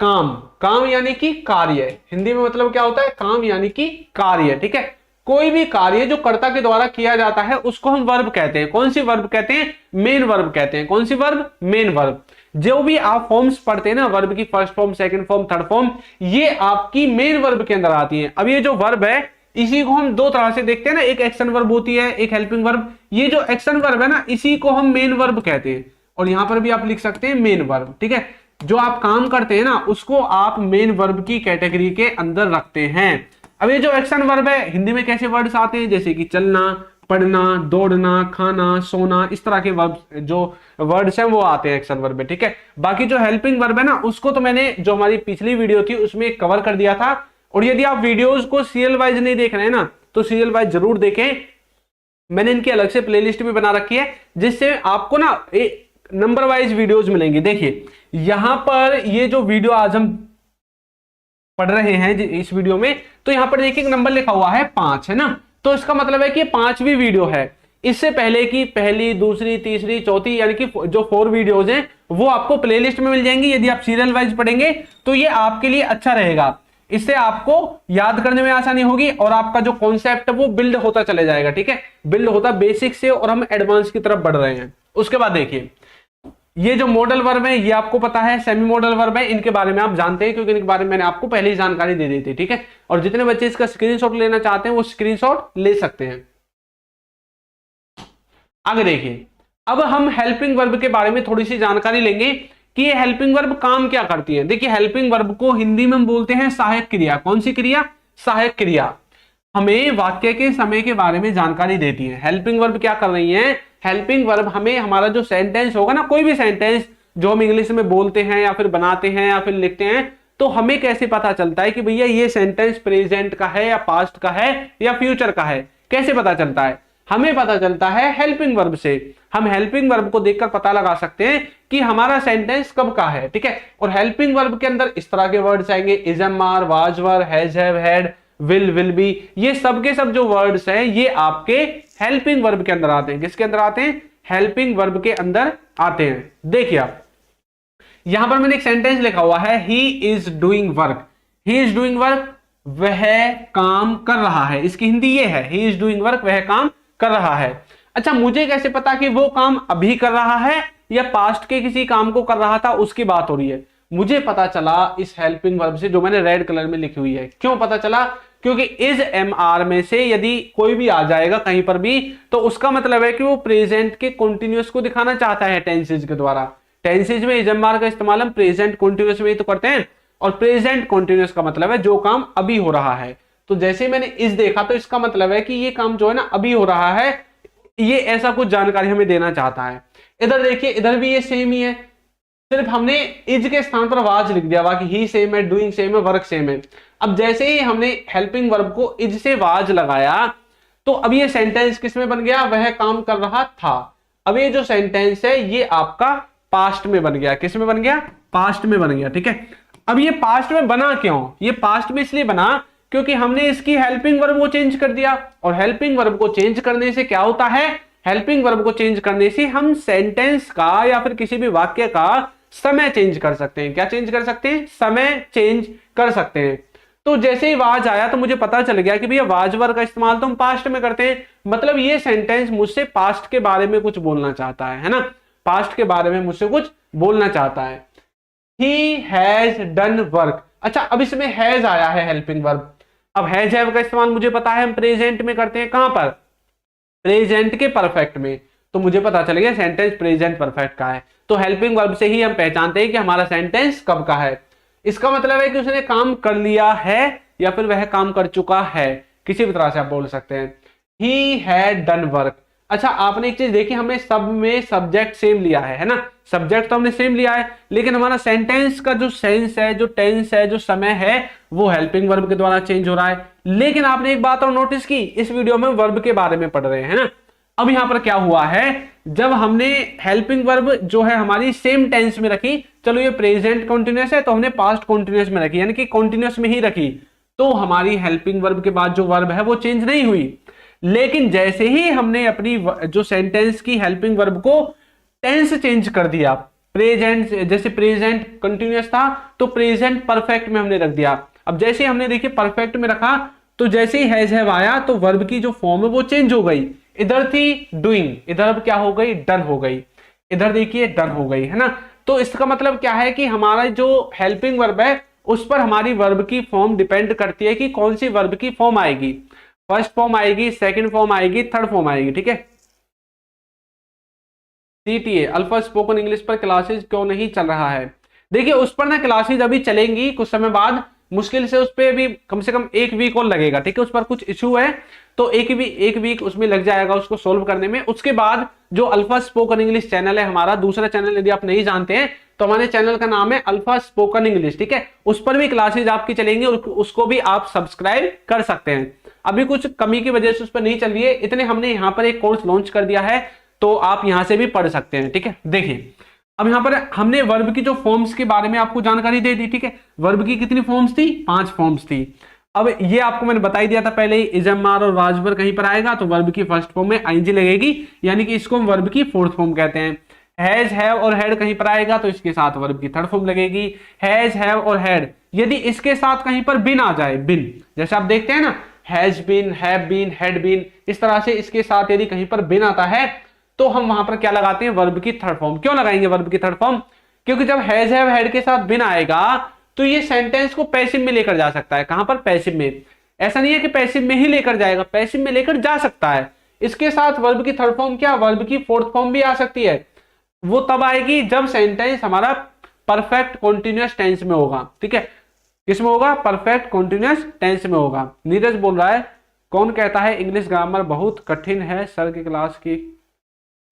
काम। काम यानी कि कार्य। हिंदी में मतलब क्या होता है? काम यानी कि कार्य, ठीक है। कोई भी कार्य जो कर्ता के द्वारा किया जाता है उसको हम वर्ब कहते हैं। कौन सी वर्ब कहते हैं? मेन वर्ब कहते हैं। कौन सी वर्ब? Main verb. जो भी आप फॉर्म्स पढ़ते हैं ना, वर्ब की first form, second form, third form, ये आपकी मेन वर्ब के अंदर आती है। अब ये जो वर्ब है इसी को हम दो तरह से देखते हैं ना, एक एक्शन वर्ब होती है, एक हेल्पिंग वर्ब। ये जो एक्शन वर्ब है ना, इसी को हम मेन वर्ब कहते हैं। और यहां पर भी आप लिख सकते हैं मेन वर्ब, ठीक है। जो आप काम करते हैं ना उसको आप मेन वर्ब की कैटेगरी के अंदर रखते हैं। अब ये जो एक्शन वर्ब है, हिंदी में कैसे वर्ड्स आते हैं? जैसे कि चलना, पढ़ना, दौड़ना, खाना, सोना, इस तरह के वर्ब जो वर्ड्स हैं वो आते हैं एक्शन वर्ब में, ठीक है। बाकी जो हेल्पिंग वर्ब है ना, उसको तो मैंने जो हमारी पिछली वीडियो थी उसमें कवर कर दिया था। और यदि आप वीडियोस को सीरियल वाइज नहीं देख रहे हैं ना, तो सीरियल वाइज जरूर देखें। मैंने इनकी अलग से प्लेलिस्ट भी बना रखी है, जिससे आपको ना नंबर वाइज वीडियोस मिलेंगी। देखिए यहां पर ये जो वीडियो आज हम पढ़ रहे हैं इस वीडियो में, तो यहां पर देखिए एक नंबर लिखा हुआ है 5, है ना। तो इसका मतलब है कि 5वीं वीडियो है। इससे पहले की पहली, दूसरी, तीसरी, चौथी, यानी कि जो 4 वीडियोज हैं वो आपको प्लेलिस्ट में मिल जाएंगी। यदि आप सीरियल वाइज पढ़ेंगे तो ये आपके लिए अच्छा रहेगा। इससे आपको याद करने में आसानी होगी और आपका जो कॉन्सेप्ट है वो बिल्ड होता चले जाएगा, ठीक है। बिल्ड होता बेसिक से और हम एडवांस की तरफ बढ़ रहे हैं। उसके बाद देखिए ये जो मॉडल वर्ब है ये आपको पता है, सेमी मॉडल वर्ब है, इनके बारे में आप जानते हैं क्योंकि इनके बारे में मैंने आपको पहले ही जानकारी दे दी थी, ठीक है। और जितने बच्चे इसका स्क्रीनशॉट लेना चाहते हैं वो स्क्रीनशॉट ले सकते हैं। आगे देखिए, अब हम हेल्पिंग वर्ब के बारे में थोड़ी सी जानकारी लेंगे कि ये हेल्पिंग वर्ब काम क्या करती है। देखिए हेल्पिंग वर्ब को हिंदी में हम बोलते हैं सहायक क्रिया। कौन सी क्रिया? सहायक क्रिया। हमें वाक्य के समय के बारे में जानकारी देती है। हेल्पिंग वर्ब क्या कर रही है? हेल्पिंग वर्ब हमें हमारा जो सेंटेंस होगा ना, कोई भी सेंटेंस जो हम इंग्लिश में बोलते हैं या फिर बनाते हैं या फिर लिखते हैं, तो हमें कैसे पता चलता है कि भैया ये सेंटेंस प्रेजेंट का है या पास्ट का है या फ्यूचर का है? कैसे पता चलता है? हमें पता चलता है हेल्पिंग वर्ब से। हम हेल्पिंग वर्ब को देखकर पता लगा सकते हैं कि हमारा सेंटेंस कब का है, ठीक है। और हेल्पिंग वर्ब के अंदर इस तरह के वर्ड्स आएंगे, is, am, are, was, were, has, have, had, will be. ये सब के सब जो वर्ड्स हैं ये आपके हेल्पिंग वर्ब के अंदर आते हैं। किसके अंदर आते हैं? हेल्पिंग वर्ब के अंदर आते हैं। देखिए आप यहां पर मैंने एक सेंटेंस लिखा हुआ है, he is doing work. He is doing work, वह काम कर रहा है। इसकी हिंदी ये है, ही इज डूइंग वर्क, वह काम कर रहा है। अच्छा, मुझे कैसे पता कि वो काम अभी कर रहा है या पास्ट के किसी काम को कर रहा था, उसकी बात हो रही है? मुझे पता चला इस हेल्पिंग वर्ब से, जो मैंने रेड कलर में लिखी हुई है। क्यों पता चला? क्योंकि इज, एम, आर में से यदि कोई भी आ जाएगा कहीं पर भी, तो उसका मतलब है कि वो प्रेजेंट के कंटीन्यूअस को दिखाना चाहता है टेंसेज के द्वारा। टेंसेज में इज, एम, आर का इस्तेमाल हम प्रेजेंट कंटीन्यूअस में ही तो करते हैं, और प्रेजेंट कंटीन्यूअस का मतलब है जो काम अभी हो रहा है। तो जैसे मैंने इस देखा तो इसका मतलब है कि ये काम जो है ना अभी हो रहा है, ये ऐसा कुछ जानकारी हमें देना चाहता है। इधर देखिए, इधर भी ये सेम ही है, सिर्फ हमने इज के स्थान पर वाज लिख दिया। बाकी ही सेम है, डूइंग सेम है, वर्क सेम है। अब जैसे ही हमने हेल्पिंग वर्ब को इज से वाज लगाया, तो अब ये सेंटेंस किसमें बन गया? वह काम कर रहा था। अब ये जो सेंटेंस है ये आपका पास्ट में बन गया। किस में बन गया? पास्ट में बन गया, ठीक है। अब ये पास्ट में बना क्यों? ये पास्ट में इसलिए बना क्योंकि हमने इसकी हेल्पिंग वर्ब को चेंज कर दिया। और हेल्पिंग वर्ब को चेंज करने से क्या होता है? हेल्पिंग वर्ब को चेंज करने से हम सेंटेंस का या फिर किसी भी वाक्य का समय चेंज कर सकते हैं। क्या चेंज कर सकते हैं? समय चेंज कर सकते हैं। तो जैसे ही वाज आया तो मुझे पता चल गया कि भैया वाज वर्ब का इस्तेमाल तो हम पास्ट में करते हैं, मतलब ये सेंटेंस मुझसे पास्ट के बारे में कुछ बोलना चाहता है ना। पास्ट के बारे में मुझसे कुछ बोलना चाहता है। He has done work. अच्छा, अब इसमें हैज आया है हेल्पिंग वर्ब। अब हैज हैव का इस्तेमाल मुझे पता है हम प्रेजेंट में करते हैं। कहां पर? प्रेजेंट के परफेक्ट में। तो मुझे पता चल गया सेंटेंस प्रेजेंट परफेक्ट का है। तो हेल्पिंग वर्ब से ही हम पहचानते हैं कि हमारा सेंटेंस कब का है। इसका मतलब है कि उसने काम कर लिया है या फिर वह काम कर चुका है, किसी भी तरह से आप बोल सकते हैं। He had done work. अच्छा, आपने एक चीज देखी, हमने सब में सब्जेक्ट सेम लिया है ना। सब्जेक्ट तो हमने सेम लिया है, लेकिन हमारा सेंटेंस का जो सेंस है, जो टेंस है, जो समय है, वो हेल्पिंग वर्ब के द्वारा चेंज हो रहा है। लेकिन आपने एक बात और नोटिस की, इस वीडियो में वर्ब के बारे में पढ़ रहे हैं ना। अब यहां पर क्या हुआ है, जब हमने हेल्पिंग वर्ब जो है हमारी सेम टेंस में रखी, चलो ये प्रेजेंट कंटीन्यूअस है तो हमने पास्ट कंटीन्यूअस में रखी, यानी कि कंटीन्यूअस में ही रखी, तो हमारी हेल्पिंग वर्ब के बाद जो वर्ब है वो चेंज नहीं हुई। लेकिन जैसे ही हमने अपनी जो सेंटेंस की हेल्पिंग वर्ब को टेंस चेंज कर दिया, प्रेजेंट, जैसे प्रेजेंट कंटीन्यूअस था तो प्रेजेंट परफेक्ट में हमने रख दिया। अब जैसे हमने देखिए परफेक्ट में रखा, तो जैसे ही हैज हैव आया तो वर्ब की जो फॉर्म है वो चेंज हो गई। इधर थी डूइंग, इधर अब क्या हो गई? डन हो गई। इधर देखिए डन हो गई, है ना। तो इसका मतलब क्या है कि हमारा जो हेल्पिंग वर्ब है उस पर हमारी वर्ब की फॉर्म डिपेंड करती है कि कौन सी वर्ब की फॉर्म आएगी। फर्स्ट फॉर्म आएगी, सेकंड फॉर्म आएगी, थर्ड फॉर्म आएगी, ठीक है। CTA अल्फा स्पोकन इंग्लिश पर क्लासेस क्यों नहीं चल रहा है? देखिए उस पर ना क्लासेस अभी चलेंगी कुछ समय बाद, मुश्किल से उस पर भी कम से कम 1 वीक और लगेगा, ठीक है। उस पर कुछ इशू है तो एक वीक उसमें लग जाएगा उसको सोल्व करने में। उसके बाद जो अल्फा स्पोकन इंग्लिश चैनल है हमारा, दूसरा चैनल यदि आप नहीं जानते हैं तो हमारे चैनल का नाम है अल्फा स्पोकन इंग्लिश, ठीक है। उस पर भी क्लासेज आपकी चलेंगी और उसको भी आप सब्सक्राइब कर सकते हैं। अभी कुछ कमी की वजह से उस पर नहीं चल रही है, इतने हमने यहाँ पर एक कोर्स लॉन्च कर दिया है तो आप यहाँ से भी पढ़ सकते हैं, ठीक है। देखिए अब यहाँ पर हमने वर्ब की जो फॉर्म्स के बारे में आपको जानकारी दे दी, ठीक है। वर्ब की कितनी फॉर्म्स थी? 5 फॉर्म्स थी। अब ये आपको मैंने बता ही दिया था पहले ही, इजमार और वाजबर कहीं पर आएगा तो वर्ब की फर्स्ट फॉर्म में आईएनजी लगेगी, यानी कि इसको हम वर्ब की फोर्थ फॉर्म कहते हैं। हैज, हैव और हैड कहीं पर आएगा तो इसके साथ वर्ब की थर्ड फॉर्म लगेगी। हैज, हैव और हैड यदि इसके साथ कहीं पर बिन आ जाए, बिन जैसे आप देखते हैं ना, has been, have been, had been, इस तरह से इसके साथ यदि कहीं पर बिन आता है तो हम वहां पर क्या लगाते हैं? वर्ब की थर्ड फॉर्म। क्यों लगाएंगे वर्ब की थर्ड फॉर्म? क्योंकि जब हैज, हैव, हैड के साथ बिन आएगा तो ये सेंटेंस को पैसिव में लेकर जा सकता है। कहां पर? पैसिव में। ऐसा नहीं है कि पैसिव में ही लेकर जाएगा, पैसिव में लेकर जा सकता है। इसके साथ वर्ब की थर्ड फॉर्म क्या? वर्ब की फोर्थ फॉर्म भी आ सकती है। वो तब आएगी जब सेंटेंस हमारा परफेक्ट कॉन्टिन्यूअस टेंस में होगा, ठीक है। किसमें होगा? परफेक्ट कॉन्टिन्यूअस टेंस में होगा। नीरज बोल रहा है कौन कहता है इंग्लिश ग्रामर बहुत कठिन है सर की क्लास की?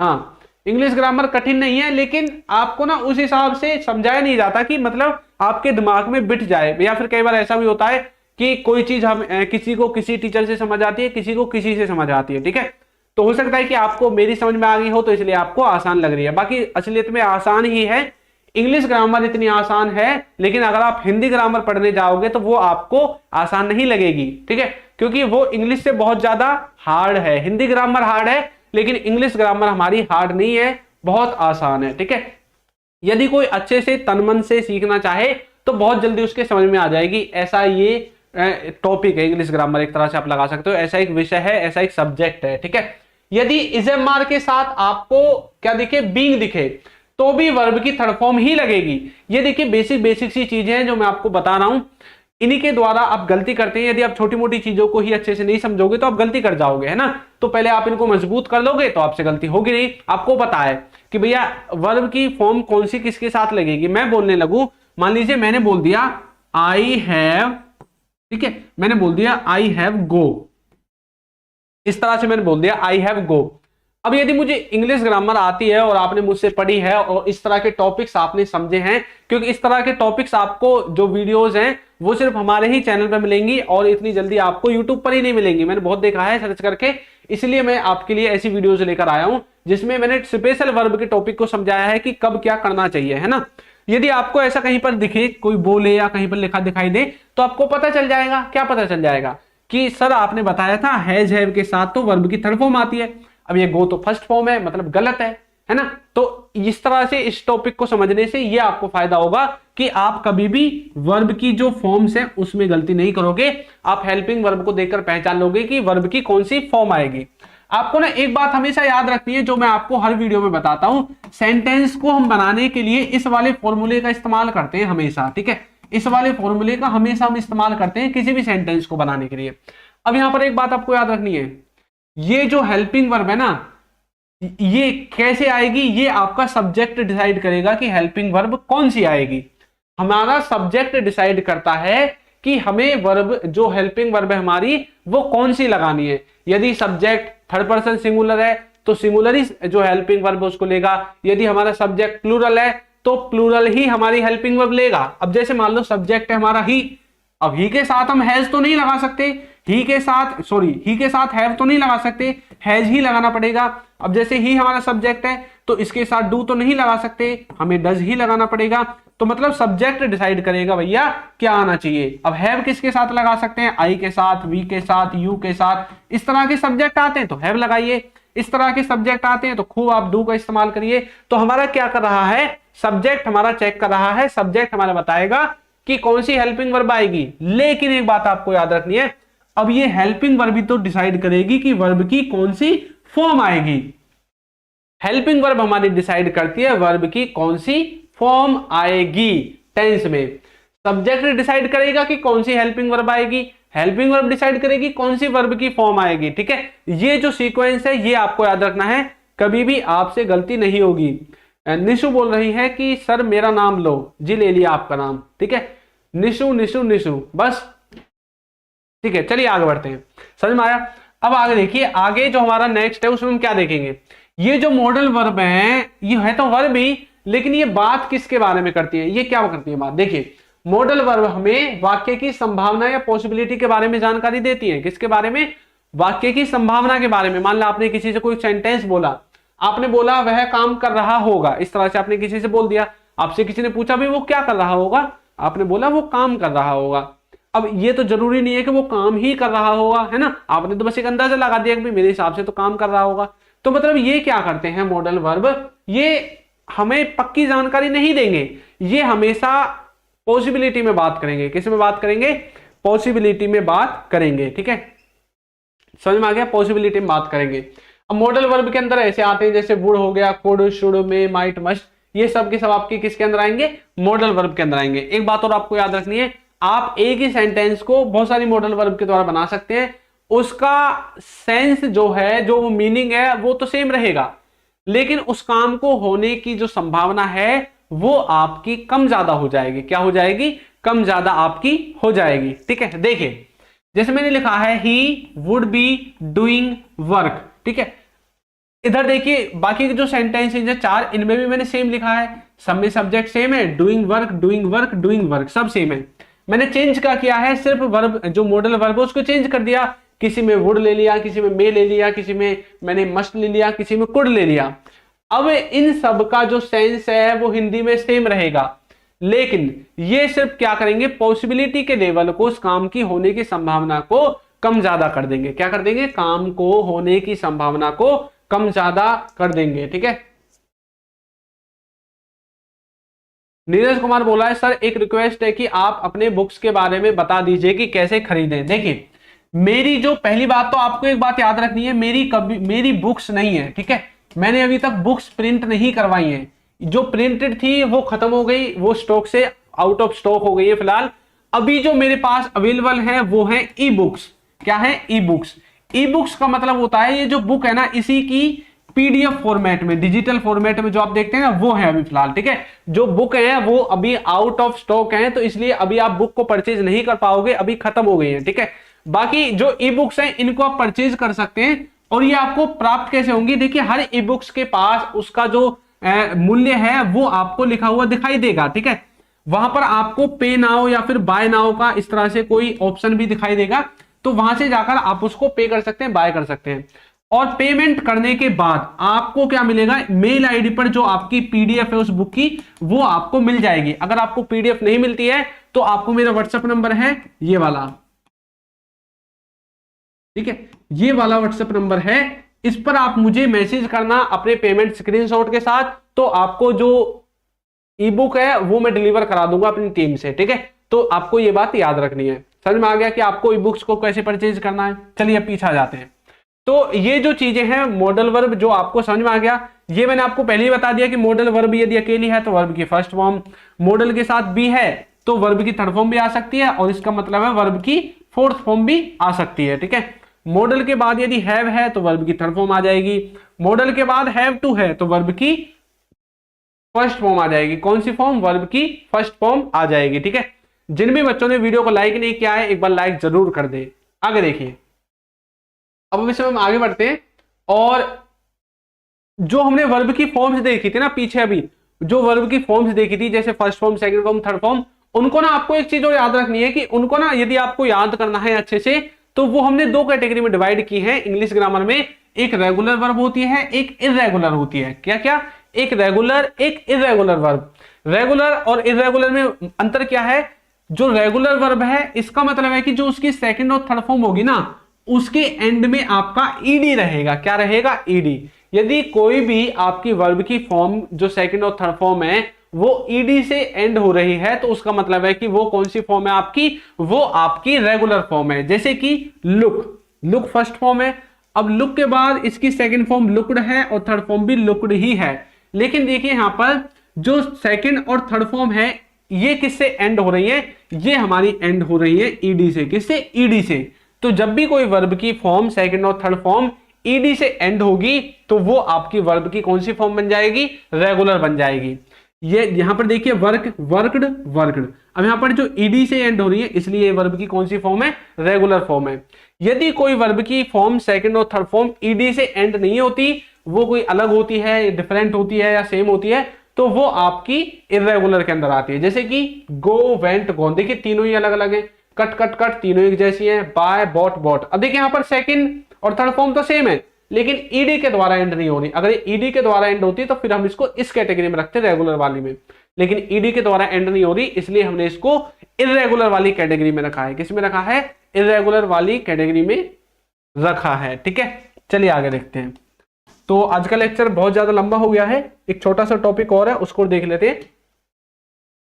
हाँ, इंग्लिश ग्रामर कठिन नहीं है, लेकिन आपको ना उस हिसाब से समझाया नहीं जाता कि मतलब आपके दिमाग में बिठ जाए। या फिर कई बार ऐसा भी होता है कि कोई चीज हम किसी को किसी टीचर से समझ आती है, किसी को किसी से समझ आती है, ठीक है। तो हो सकता है कि आपको मेरी समझ में आ गई हो तो इसलिए आपको आसान लग रही है, बाकी असलियत में आसान ही है। इंग्लिश ग्रामर इतनी आसान है, लेकिन अगर आप हिंदी ग्रामर पढ़ने जाओगे तो वो आपको आसान नहीं लगेगी, ठीक है, क्योंकि वो इंग्लिश से बहुत ज्यादा हार्ड है। हिंदी ग्रामर हार्ड है लेकिन इंग्लिश ग्रामर हमारी हार्ड नहीं है, बहुत आसान है, ठीक है। यदि कोई अच्छे से तन मन से सीखना चाहे तो बहुत जल्दी उसके समझ में आ जाएगी। ऐसा ये टॉपिक है इंग्लिश ग्रामर, एक तरह से आप लगा सकते हो, ऐसा एक विषय है, ऐसा एक सब्जेक्ट है, ठीक है। यदि इजमार के साथ आपको क्या दिखे? बीइंग दिखे तो भी वर्ब की थर्ड फॉर्म ही लगेगी। ये देखिए बेसिक सी चीजें हैं जो मैं आपको बता रहा हूं, इन्हीं के द्वारा आप गलती करते हैं। यदि आप छोटी मोटी चीजों को ही अच्छे से नहीं समझोगे तो आप गलती कर जाओगे, है ना। तो पहले आप इनको मजबूत कर लोगे तो आपसे गलती होगी नहीं। आपको पता है कि भैया वर्ब की फॉर्म कौन सी किसके साथ लगेगी। मैं बोलने लगूं, मान लीजिए मैंने बोल दिया आई हैव, ठीक है, मैंने बोल दिया आई हैव गो, इस तरह से मैंने बोल दिया आई हैव गो। अब यदि मुझे इंग्लिश ग्रामर आती है और आपने मुझसे पढ़ी है और इस तरह के टॉपिक्स आपने समझे हैं, क्योंकि इस तरह के टॉपिक्स आपको जो वीडियोस हैं वो सिर्फ हमारे ही चैनल पर मिलेंगी और इतनी जल्दी आपको यूट्यूब पर ही नहीं मिलेंगी। मैंने बहुत देखा है सर्च करके, इसलिए मैं आपके लिए ऐसी वीडियोस लेकर आया हूं जिसमें मैंने स्पेशल वर्ब के टॉपिक को समझाया है कि कब क्या करना चाहिए, है ना। यदि आपको ऐसा कहीं पर दिखे, कोई बोले या कहीं पर लिखा दिखाई दे तो आपको पता चल जाएगा। क्या पता चल जाएगा? कि सर आपने बताया था हैज हैव के साथ तो वर्ब की थर्ड फॉर्म आती है, अब ये गो तो फर्स्ट फॉर्म है, मतलब गलत है ना। तो इस तरह से इस टॉपिक को समझने से ये आपको फायदा होगा कि आप कभी भी वर्ब की जो फॉर्म्स है उसमें गलती नहीं करोगे। आप हेल्पिंग वर्ब को देखकर पहचान लोगे कि वर्ब की कौन सी फॉर्म आएगी। आपको ना एक बात हमेशा याद रखनी है जो मैं आपको हर वीडियो में बताता हूं, सेंटेंस को हम बनाने के लिए इस वाले फॉर्मूले का इस्तेमाल करते हैं हमेशा, ठीक है। इस वाले फॉर्मूले का हमेशा हम इस्तेमाल करते हैं किसी भी सेंटेंस को बनाने के लिए। अब यहां पर एक बात आपको याद रखनी है, ये जो हेल्पिंग वर्ब है ना, ये कैसे आएगी? ये आपका सब्जेक्ट डिसाइड करेगा कि हेल्पिंग वर्ब कौन सी आएगी। हमारा सब्जेक्ट डिसाइड करता है कि हमें वर्ब, जो हेल्पिंग वर्ब है हमारी, वो कौन सी लगानी है। यदि सब्जेक्ट थर्ड पर्सन सिंगुलर है तो सिंगुलर ही जो हेल्पिंग वर्ब उसको लेगा। यदि हमारा सब्जेक्ट प्लूरल है तो प्लूरल ही हमारी हेल्पिंग वर्ब लेगा। अब जैसे मान लो सब्जेक्ट है हमारा ही, अब ही के साथ हम हैज तो नहीं लगा सकते, ही के साथ हैव तो नहीं लगा सकते, हैज ही लगाना पड़ेगा। अब जैसे ही हमारा सब्जेक्ट है तो इसके साथ डू तो नहीं लगा सकते, हमें डज ही लगाना पड़ेगा। तो मतलब सब्जेक्ट डिसाइड करेगा भैया क्या आना चाहिए। अब हैव किसके साथ लगा सकते हैं? आई के साथ, वी के साथ, यू के साथ। इस तरह के सब्जेक्ट आते हैं तो हैव लगाइए, इस तरह के सब्जेक्ट आते हैं तो खूब आप डू का इस्तेमाल करिए। तो हमारा क्या कर रहा है? सब्जेक्ट हमारा चेक कर रहा है, सब्जेक्ट हमारा बताएगा कि कौन सी हेल्पिंग वर्ब आएगी। लेकिन एक बात आपको याद रखनी है, अब ये हेल्पिंग वर्ब भी तो डिसाइड करेगी कि वर्ब की कौन सी फॉर्म आएगी। हेल्पिंग वर्ब हमारी डिसाइड करती है वर्ब की कौन सी फॉर्म आएगी टेंस में। सब्जेक्ट डिसाइड करेगा कि कौन सी हेल्पिंग वर्ब आएगी, हेल्पिंग वर्ब डिसाइड करेगी कौन सी वर्ब की फॉर्म आएगी, ठीक है। ये जो सीक्वेंस है ये आपको याद रखना है, कभी भी आपसे गलती नहीं होगी। निशु बोल रही है कि सर मेरा नाम लो, जी ले लिया आपका नाम, ठीक है। निशु निशु निशु, बस। ठीक है, चलिए आगे बढ़ते हैं, समझ में आया। अब आगे देखिए, आगे जो हमारा नेक्स्ट है उसमें हम क्या देखेंगे। ये जो मॉडल वर्ब है, ये है तो वर्ब ही, लेकिन ये बात किसके बारे में करती है, ये क्या करती है बात। देखिए, मॉडल वर्ब हमें वाक्य की संभावना या पॉसिबिलिटी के बारे में जानकारी देती है। किसके बारे में, वाक्य की संभावना के बारे में। मान लो आपने किसी से कोई सेंटेंस बोला, आपने बोला वह काम कर रहा होगा, इस तरह से आपने किसी से बोल दिया। आपसे किसी ने पूछा भी वो क्या कर रहा होगा, आपने बोला वो काम कर रहा होगा। अब ये तो जरूरी नहीं है कि वो काम ही कर रहा होगा, है ना, आपने तो बस एक अंदाजा लगा दिया कि मेरे हिसाब से तो काम कर रहा होगा। तो मतलब ये क्या करते हैं मॉडल वर्ब, ये हमें पक्की जानकारी नहीं देंगे, ये हमेशा पॉसिबिलिटी में बात करेंगे। किस में बात करेंगे, पॉसिबिलिटी में बात करेंगे। ठीक है, समझ में आ गया, पॉसिबिलिटी में बात करेंगे। अब मॉडल वर्ब के अंदर ऐसे आते हैं जैसे वुड हो गया, could, should, may, might, must, ये सब के सब आपके किसके अंदर आएंगे, मॉडल वर्ब के अंदर आएंगे। एक बात और आपको याद रखनी है, आप एक ही सेंटेंस को बहुत सारी मॉडल वर्ब के द्वारा बना सकते हैं, उसका सेंस जो है, जो मीनिंग है वो तो सेम रहेगा, लेकिन उस काम को होने की जो संभावना है वो आपकी कम ज्यादा हो जाएगी। क्या हो जाएगी, कम ज्यादा आपकी हो जाएगी। ठीक है, देखिए जैसे मैंने लिखा है he would be doing work. ठीक है, इधर देखिए बाकी के जो सेंटेंसेस है चार, इनमें भी मैंने सेम लिखा है, सब में सब्जेक्ट सेम है, doing work doing work doing work, सब सेम है। मैंने चेंज क्या किया है, सिर्फ वर्ब जो मॉडल वर्ब है उसको चेंज कर दिया, किसी में वुड ले लिया, किसी में मे ले लिया, किसी में मैंने मस्ट ले लिया, किसी में कुड ले लिया। अब इन सब का जो सेंस है वो हिंदी में सेम रहेगा, लेकिन ये सिर्फ क्या करेंगे, पॉसिबिलिटी के लेवल को, उस काम की होने की संभावना को कम ज्यादा कर देंगे। क्या कर देंगे, काम को होने की संभावना को कम ज्यादा कर देंगे। ठीक है, नीरज कुमार बोला है सर एक रिक्वेस्ट है कि आप अपने बुक्स के बारे में बता दीजिए कि कैसे खरीदें। देखिए मेरी जो पहली बात, तो आपको एक बात याद रखनी है, मेरी बुक्स नहीं है। ठीक है, मैंने अभी तक बुक्स प्रिंट नहीं करवाई हैं, जो प्रिंटेड थी वो खत्म हो गई, वो स्टॉक से आउट ऑफ स्टॉक हो गई है फिलहाल। अभी जो मेरे पास अवेलेबल है वो है ई बुक्स। क्या है, ई बुक्स। ई बुक्स का मतलब होता है ये जो बुक है ना, इसी की पीडीएफ फॉर्मेट में, डिजिटल फॉर्मेट में जो आप देखते हैं ना, वो है अभी फिलहाल। ठीक है, जो बुक है वो अभी आउट ऑफ स्टॉक है, तो इसलिए अभी आप बुक को परचेज नहीं कर पाओगे, अभी खत्म हो गई है। ठीक है, बाकी जो ई बुक्स हैं इनको आप परचेज कर सकते हैं। और ये आपको प्राप्त कैसे होंगी, देखिए हर ई बुक्स के पास उसका जो मूल्य है वो आपको लिखा हुआ दिखाई देगा। ठीक है, वहां पर आपको पे नाउ या फिर बाय नाउ का इस तरह से कोई ऑप्शन भी दिखाई देगा, तो वहां से जाकर आप उसको पे कर सकते हैं, बाय कर सकते हैं। और पेमेंट करने के बाद आपको क्या मिलेगा, मेल आईडी पर जो आपकी पीडीएफ है उस बुक की, वो आपको मिल जाएगी। अगर आपको पीडीएफ नहीं मिलती है तो आपको मेरा व्हाट्सएप नंबर है ये वाला, ठीक है, ये वाला व्हाट्सएप नंबर है, इस पर आप मुझे मैसेज करना अपने पेमेंट स्क्रीनशॉट के साथ, तो आपको जो ई बुक है वो मैं डिलीवर करा दूंगा अपनी टीम से। ठीक है, तो आपको ये बात याद रखनी है। समझ में आ गया कि आपको ई बुक्स को कैसे परचेज करना है। चलिए अब पीछे आ जाते हैं। तो ये जो चीजें हैं मॉडल वर्ब जो आपको समझ में आ गया, ये मैंने आपको पहले ही बता दिया कि मॉडल वर्ब यदि अकेली है तो वर्ब की फर्स्ट फॉर्म, मॉडल के साथ बी है तो वर्ब की थर्ड फॉर्म भी आ सकती है, और इसका मतलब है वर्ब की फोर्थ फॉर्म भी आ सकती है। ठीक है, मॉडल के बाद यदि हैव है तो वर्ब की थर्ड फॉर्म आ जाएगी, मॉडल के बाद हैव टू है तो वर्ब की फर्स्ट फॉर्म आ जाएगी। कौन सी फॉर्म, वर्ब की फर्स्ट फॉर्म आ जाएगी। ठीक है, जिन भी बच्चों ने वीडियो को लाइक नहीं किया है एक बार लाइक जरूर कर दे। आगे देखिए, अब इसे हम आगे बढ़ते हैं, और जो हमने वर्ब की फॉर्म्स देखी थी ना पीछे, अभी जो वर्ब की फॉर्म्स देखी थी जैसे first form, second form, third form, उनको ना आपको एक चीज और याद रखनी है कि उनको ना यदि आपको याद करना है अच्छे से, तो वो हमने दो कैटेगरी में डिवाइड की है इंग्लिश ग्रामर में। एक रेगुलर वर्ब होती है, एक इररेगुलर होती है। क्या क्या, एक रेगुलर, एक इररेगुलर वर्ब। रेगुलर और इररेगुलर में अंतर क्या है, जो रेगुलर वर्ब है इसका मतलब है कि जो उसकी सेकंड और थर्ड फॉर्म होगी ना, उसके एंड में आपका ईडी रहेगा। क्या रहेगा, ईडी। यदि कोई भी आपकी वर्ब की फॉर्म जो सेकंड और थर्ड फॉर्म है वो ईडी से एंड हो रही है, तो उसका मतलब है कि वो कौन सी फॉर्म है आपकी, वो आपकी रेगुलर फॉर्म है। जैसे कि लुक, लुक फर्स्ट फॉर्म है, अब लुक के बाद इसकी सेकंड फॉर्म लुक्ड है और थर्ड फॉर्म भी लुक्ड ही है। लेकिन देखिए यहां पर जो सेकंड और थर्ड फॉर्म है ये किससे एंड हो रही है, ये हमारी एंड हो रही है ईडी से। किससे, ईडी से। तो जब भी कोई वर्ब की फॉर्म सेकंड और थर्ड फॉर्म ईडी से एंड होगी तो वो आपकी वर्ब की कौन सी फॉर्म बन जाएगी, रेगुलर बन जाएगी। ये यहां पर देखिए वर्क, वर्कड, वर्कड। अब यहां पर जो ईडी से एंड हो रही है इसलिए वर्ब की कौन सी फॉर्म है, रेगुलर फॉर्म है। यदि कोई वर्ब की फॉर्म सेकंड और थर्ड फॉर्म ईडी से एंड नहीं होती, वो कोई अलग होती है, डिफरेंट होती है या सेम होती है, तो वो आपकी इर्रेगुलर के अंदर आती है। जैसे कि गो, वेंट, गॉन, देखिए तीनों ही अलग अलग है। कट, कट, कट, तीनों एक जैसी है। Buy, bought, bought. अब देखिए यहां पर सेकंड और थर्ड फॉर्म तो सेम है, लेकिन ईडी के द्वारा एंड नहीं हो रही। अगर ईडी के द्वारा एंड होती तो फिर हम इसको इस कैटेगरी में रखते रेगुलर वाली में, लेकिन ईडी के द्वारा एंड नहीं हो रही इसलिए हमने इसको इर्रेगुलर वाली कैटेगरी में रखा है। किस में रखा है, इर्रेगुलर वाली कैटेगरी में रखा है। ठीक है, चलिए आगे देखते हैं। तो आज का लेक्चर बहुत ज्यादा लंबा हो गया है, एक छोटा सा टॉपिक और है उसको देख लेते हैं।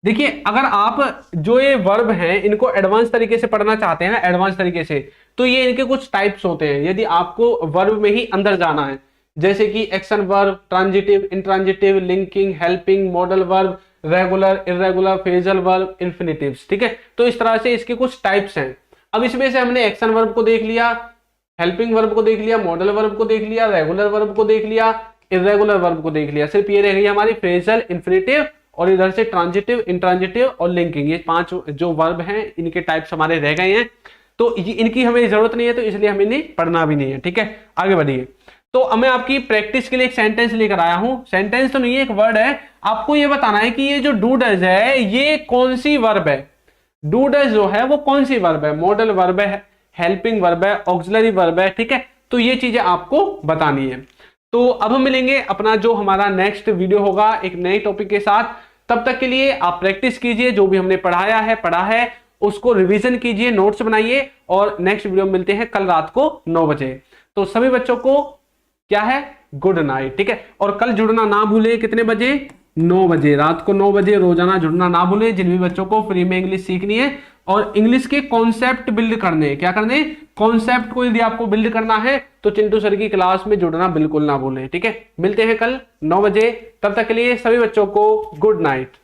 देखिए अगर आप जो ये वर्ब हैं इनको एडवांस तरीके से पढ़ना चाहते हैं ना, एडवांस तरीके से, तो ये इनके कुछ टाइप्स होते हैं। यदि आपको वर्ब में ही अंदर जाना है, जैसे कि action verb, transitive, intransitive, linking, helping, modal verb, regular, irregular, phrasal verb, infinitives. ठीक है, तो इस तरह से इसके कुछ टाइप्स हैं। अब इसमें से हमने एक्शन वर्ब को देख लिया, हेल्पिंग वर्ब को देख लिया, मॉडल वर्ब को देख लिया, रेगुलर वर्ब को देख लिया, इर्रेगुलर वर्ब को देख लिया। सिर्फ ये रह गई हमारी फ्रेजल, इन्फिनिटिव और इधर से ट्रांजिटिव, इंट्रांजिटिव और लिंकिंग। ये 5 जो वर्ब हैं इनके टाइप्स हमारे रह गए हैं, तो इनकी हमें जरूरत नहीं है, तो इसलिए हमें इन्हें पढ़ना भी नहीं है। ठीक है, आगे बढ़िए। तो मैं आपकी प्रैक्टिस के लिए एक सेंटेंस लेकर आया हूं। सेंटेंस तो नहीं है, एक वर्ड है। आपको ये बताना है कि ये जो डू डज है ये कौन सी वर्ब है। डू डज जो है वो कौन सी वर्ब है, मॉडल वर्ब है, हेल्पिंग वर्ब है, ऑक्सिलरी वर्ब है। ठीक है, तो ये चीजें आपको बतानी है। तो अब हम मिलेंगे अपना जो हमारा नेक्स्ट वीडियो होगा एक नए टॉपिक के साथ। तब तक के लिए आप प्रैक्टिस कीजिए, जो भी हमने पढ़ा है उसको रिवीजन कीजिए, नोट्स बनाइए, और नेक्स्ट वीडियो में मिलते हैं कल रात को 9 बजे। तो सभी बच्चों को क्या है, गुड नाइट। ठीक है, और कल जुड़ना ना भूले, कितने बजे, 9 बजे, रात को 9 बजे रोजाना जुड़ना ना भूले। जिन भी बच्चों को फ्री में इंग्लिश सीखनी है और इंग्लिश के कॉन्सेप्ट बिल्ड करने, क्या करने, कॉन्सेप्ट को यदि आपको बिल्ड करना है तो चिंटू सर की क्लास में जुड़ना बिल्कुल ना भूलें। ठीक है, मिलते हैं कल 9 बजे। तब तक के लिए सभी बच्चों को गुड नाइट।